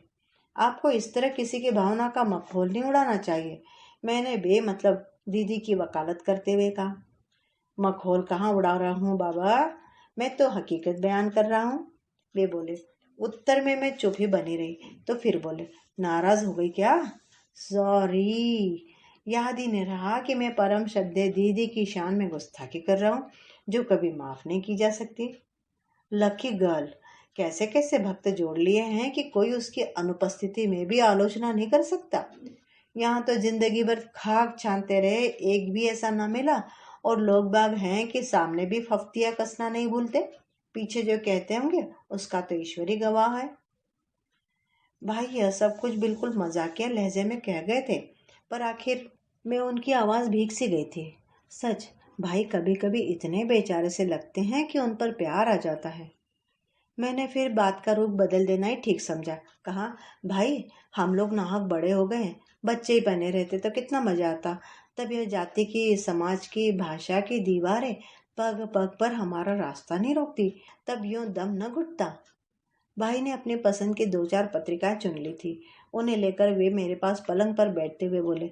आपको इस तरह किसी की भावना का मखौल नहीं उड़ाना चाहिए, मैंने बेमतलब दीदी की वकालत करते हुए कहा। मखौल कहाँ उड़ा रहा हूँ बाबा, मैं तो हकीकत बयान कर रहा हूँ। वे बोले। उत्तर में मैं चुप ही बनी रही। तो फिर बोले, नाराज हो गई क्या? सॉरी, याद ही नहीं रहा कि मैं परम श्रद्धेय दीदी की शान में गुस्ताखी कर रहा हूँ, जो कभी माफ नहीं की जा सकती। लकी गर्ल, कैसे कैसे भक्त जोड़ लिए हैं कि कोई उसकी अनुपस्थिति में भी आलोचना नहीं कर सकता। यहाँ तो जिंदगी भर खाक छानते रहे, एक भी ऐसा ना मिला। और लोग बाग हैं कि सामने भी फफ्तियाँ कसना नहीं भूलते। पीछे जो कहते होंगे उसका तो ईश्वरी गवाह है। भाई यह सब कुछ बिल्कुल मजाकिया लहजे में कह गए थे, पर आखिर में उनकी आवाज़ भीग सी गई थी। सच, भाई कभी कभी इतने बेचारे से लगते हैं कि उन पर प्यार आ जाता है। मैंने फिर बात का रुख बदल देना ही ठीक समझा। कहा, भाई हम लोग नाहक बड़े हो गए हैं, बच्चे ही बने रहते तो कितना मजा आता। तब यह जाति की, समाज की, भाषा की दीवारें पग पग पर हमारा रास्ता नहीं रोकती, तब यूं दम न घुटता। भाई ने अपनी पसंद की 2-4 पत्रिकाएं चुन ली थी। उन्हें लेकर वे मेरे पास पलंग पर बैठते हुए बोले,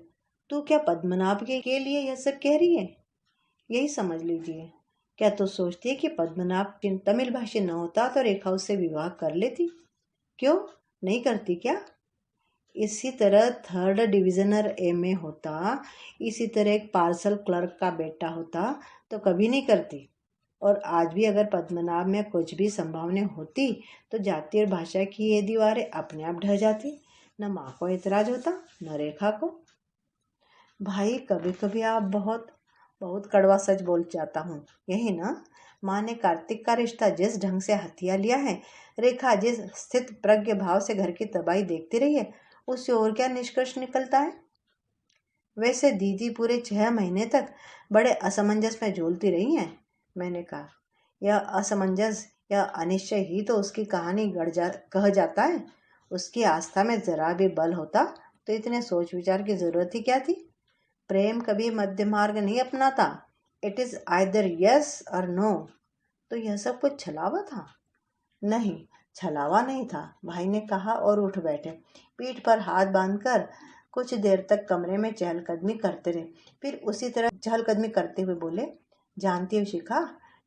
तू क्या पद्मनाभ के लिए यह सब कह रही है? यही समझ लीजिए। क्या तो सोचती है कि पद्मनाभ तमिल भाषी न होता तो रेखा उससे विवाह कर लेती? क्यों नहीं करती क्या? इसी तरह 3rd डिविजनर एमए होता, इसी तरह एक पार्सल क्लर्क का बेटा होता तो कभी नहीं करती। और आज भी अगर पद्मनाभ में कुछ भी संभावना होती तो जाति और भाषा की ये दीवारें अपने आप ढह जाती। न माँ को एतराज होता, न रेखा को। भाई कभी कभी आप बहुत बहुत कड़वा सच बोल जाता हूँ, यही ना? माँ ने कार्तिक का रिश्ता जिस ढंग से हथिया लिया है, रेखा जिस स्थित प्रज्ञ भाव से घर की तबाही देखती रही है, उससे और क्या निष्कर्ष निकलता है? वैसे दीदी पूरे 6 महीने तक बड़े असमंजस में झूलती रही हैं, मैंने कहा। यह असमंजस या अनिश्चय ही तो उसकी कहानी कह जाता है। उसकी आस्था में जरा भी बल होता तो इतने सोच विचार की जरूरत ही क्या थी? प्रेम कभी मध्य मार्ग नहीं अपनाता। इट इज आइदर यस और नो। तो यह सब कुछ छलावा था? नहीं, छलावा नहीं था, भाई ने कहा और उठ बैठे। पीठ पर हाथ बांधकर कुछ देर तक कमरे में चहलकदमी करते रहे, फिर उसी तरह चहलकदमी करते हुए बोले, जानती हो शिखा,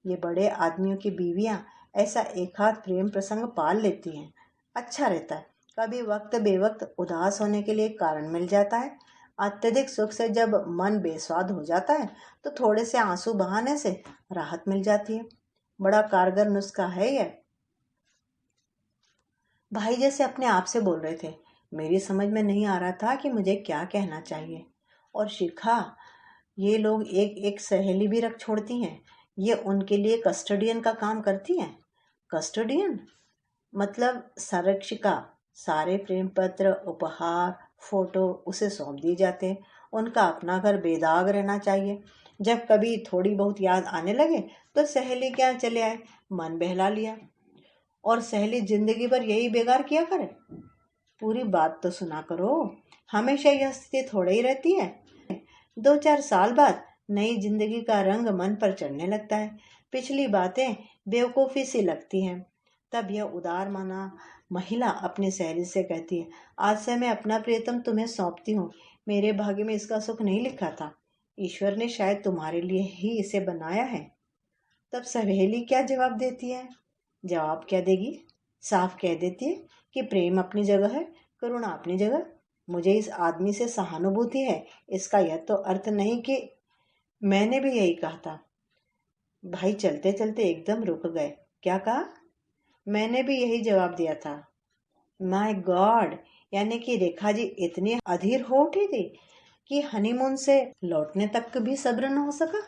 ये बड़े आदमियों की बीवियां ऐसा एक आध प्रेम प्रसंग पाल लेती हैं, अच्छा रहता है। कभी वक्त बेवक्त उदास होने के लिए कारण मिल जाता है। अत्यधिक सुख से जब मन बेस्वाद हो जाता है तो थोड़े से आंसू बहाने से राहत मिल जाती है। बड़ा कारगर नुस्खा है यह। भाई जैसे अपने आप से बोल रहे थे। मेरी समझ में नहीं आ रहा था कि मुझे क्या कहना चाहिए। और शिखा, ये लोग एक एक सहेली भी रख छोड़ती हैं। ये उनके लिए कस्टडियन का काम करती हैं। कस्टडियन मतलब संरक्षिका। सारे प्रेम पत्र, उपहार, फोटो उसे सौंप दिए जाते हैं। उनका अपना घर बेदाग रहना चाहिए। जब कभी थोड़ी बहुत याद आने लगे तो सहेली क्या चले आए, मन बहला लिया। और सहेली जिंदगी भर यही बेगार किया करे। पूरी बात तो सुना करो। हमेशा यह स्थिति थोड़ी ही रहती है। 2-4 साल बाद नई जिंदगी का रंग मन पर चढ़ने लगता है। पिछली बातें बेवकूफ़ी सी लगती हैं। तब यह उदार मना महिला अपनी सहेली से कहती है, आज से मैं अपना प्रियतम तुम्हें सौंपती हूँ। मेरे भाग्य में इसका सुख नहीं लिखा था। ईश्वर ने शायद तुम्हारे लिए ही इसे बनाया है। तब सहेली क्या जवाब देती है? जवाब क्या देगी? साफ कह देती है कि प्रेम अपनी जगह है, करुणा अपनी जगह। मुझे इस आदमी से सहानुभूति है, इसका यह तो अर्थ नहीं कि मैंने भी यही कहा था। भाई चलते चलते एकदम रुक गए। क्या कहा? मैंने भी यही जवाब दिया था। माय गॉड, यानी कि रेखा जी इतनी अधीर हो उठी थी कि हनीमून से लौटने तक भी सब्र न हो सका।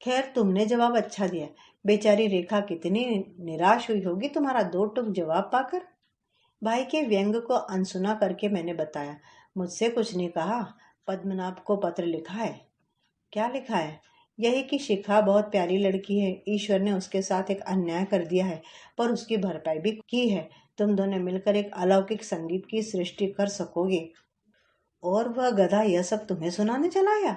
खैर, तुमने जवाब अच्छा दिया। बेचारी रेखा कितनी निराश हुई होगी तुम्हारा दो टूक जवाब पाकर। भाई के व्यंग को अनसुना करके मैंने बताया, मुझसे कुछ नहीं कहा, पद्मनाभ को पत्र लिखा है। क्या लिखा है? यही कि शिखा बहुत प्यारी लड़की है, ईश्वर ने उसके साथ एक अन्याय कर दिया है पर उसकी भरपाई भी की है। तुम दोनों मिलकर एक अलौकिक संगीत की सृष्टि कर सकोगे। और वह गधा यह सब तुम्हें सुनाने चला आया?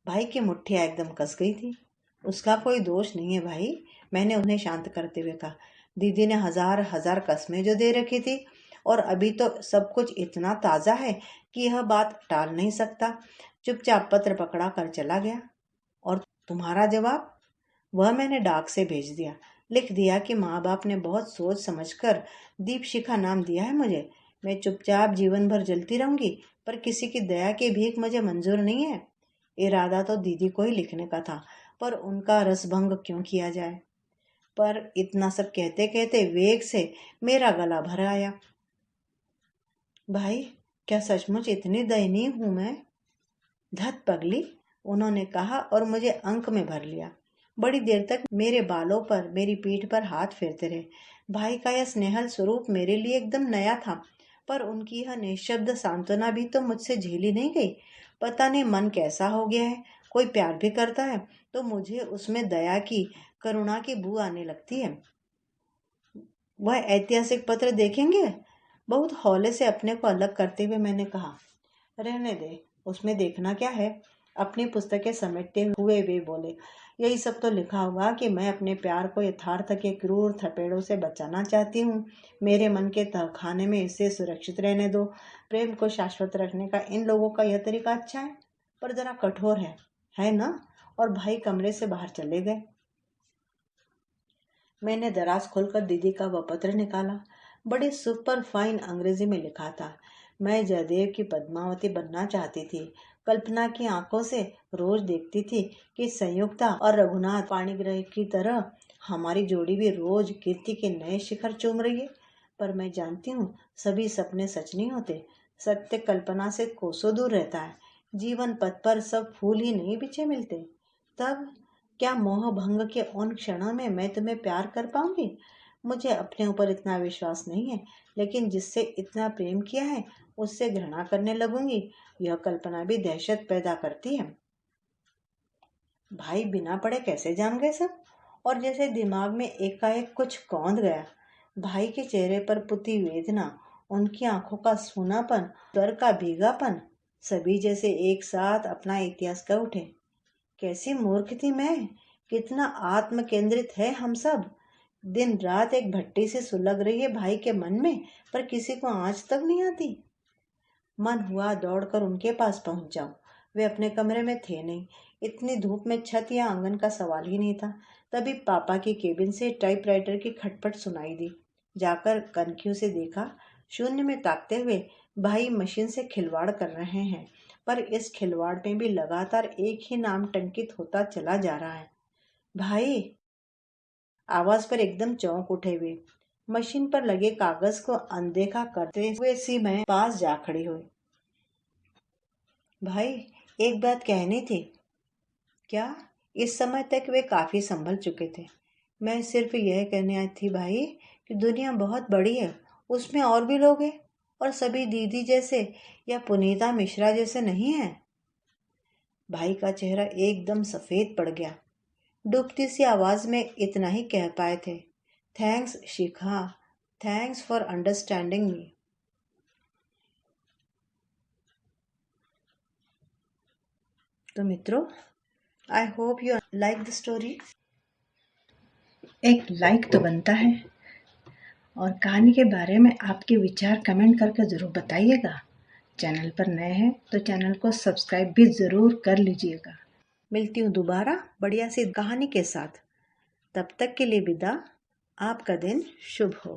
भाई की मुट्ठियां एकदम कस गई थी। उसका कोई दोष नहीं है भाई, मैंने उन्हें शांत करते हुए कहा। दीदी ने हजार हजार कस्में जो दे रखी थी, और अभी तो सब कुछ इतना ताज़ा है कि यह बात टाल नहीं सकता। चुपचाप पत्र पकड़ा कर चला गया। और तुम्हारा जवाब? वह मैंने डाक से भेज दिया। लिख दिया कि माँ बाप ने बहुत सोच समझकर दीपशिखा नाम दिया है मुझे। मैं चुपचाप जीवन भर जलती रहूंगी, पर किसी की दया की भीख मुझे मंजूर नहीं है। इरादा तो दीदी को ही लिखने का था, पर उनका रसभंग क्यों किया जाए। पर इतना सब कहते कहते वेग से मेरा गला भर आया। भाई, क्या सचमुच इतनी दयनीय हूं मैं? धत पगली, उन्होंने कहा और मुझे अंक में भर लिया। बड़ी देर तक मेरे बालों पर, मेरी पीठ पर हाथ फेरते रहे। भाई का यह स्नेहल स्वरूप मेरे लिए एकदम नया था, पर उनकी यह निःशब्द सांत्वना भी तो मुझसे झेली नहीं गई। पता नहीं मन कैसा हो गया है। कोई प्यार भी करता है तो मुझे उसमें दया की, करुणा की बू आने लगती है। वह ऐतिहासिक पत्र देखेंगे? बहुत हौले से अपने को अलग करते हुए मैंने कहा, रहने दे, उसमें देखना क्या है। अपनी पुस्तकें समेटते हुए वे बोले, यही सब तो लिखा होगा कि मैं अपने प्यार को यथार्थ के क्रूर थपेड़ों से बचाना चाहती हूँ। मेरे मन के तहखाने में इसे सुरक्षित रहने दो। प्रेम को शाश्वत रखने का इन लोगों का यह तरीका अच्छा है, पर जरा कठोर है ना? और भाई कमरे से बाहर चले गए। मैंने दराज खोलकर दीदी का वह पत्र निकाला। बड़ी सुपर फाइन अंग्रेजी में लिखा था। मैं जयदेव की पद्मावती बनना चाहती थी। कल्पना की आंखों से रोज देखती थी कि संयुक्ता और रघुनाथ पाणिग्रह की तरह हमारी जोड़ी भी रोज कीर्ति के नए शिखर चूम रही है। पर मैं जानती हूँ सभी सपने सच नहीं होते। सत्य कल्पना से कोसों दूर रहता है। जीवन पथ पर सब फूल ही नहीं बिछे मिलते। तब क्या मोह भंग के उन क्षणों में मैं तुम्हें प्यार कर पाऊंगी? मुझे अपने ऊपर इतना विश्वास नहीं है, लेकिन जिससे इतना प्रेम किया है उससे घृणा करने लगूंगी, यह कल्पना भी दहशत पैदा करती है। भाई बिना पढ़े कैसे जान गए सब? और जैसे दिमाग में एकाएक कुछ कौंध गया। भाई के चेहरे पर पुती वेदना, उनकी आंखों का सूनापन, स्वर का भीगापन, सभी जैसे एक साथ अपना इतिहास कर उठे। कैसी मूर्ख थी मैं! कितना आत्म केंद्रित है हम सब। दिन रात एक भट्टी से सुलग रही है भाई के मन में, पर किसी को आंच तक नहीं आती। मन हुआ दौड़कर उनके पास पहुंच जाऊं। वे अपने कमरे में थे नहीं। इतनी धूप में छत या आंगन का सवाल ही नहीं था। तभी पापा की केबिन से टाइपराइटर की खटपट सुनाई दी। जाकर कनखियों से देखा। शून्य में ताकते हुए भाई मशीन से खिलवाड़ कर रहे हैं, पर इस खिलवाड़ में भी लगातार एक ही नाम टंकित होता चला जा रहा है। भाई! आवाज पर एकदम चौंक उठे वे। मशीन पर लगे कागज को अनदेखा करते हुए सी मैं पास जा खड़ी हुई। भाई, एक बात कहनी थी। क्या? इस समय तक वे काफी संभल चुके थे। मैं सिर्फ यह कहने आई थी भाई कि दुनिया बहुत बड़ी है, उसमें और भी लोग हैं, और सभी दीदी जैसे या पुनीता मिश्रा जैसे नहीं हैं। भाई का चेहरा एकदम सफेद पड़ गया। डूबती सी आवाज में इतना ही कह पाए थे, thanks Shikha, thanks for understanding me. तो मित्रों, I hope you like the story. एक लाइक तो बनता है, और कहानी के बारे में आपके विचार कमेंट करके ज़रूर बताइएगा। चैनल पर नए हैं तो चैनल को सब्सक्राइब भी ज़रूर कर लीजिएगा। मिलती हूँ दोबारा बढ़िया सी कहानी के साथ। तब तक के लिए विदा। आपका दिन शुभ हो।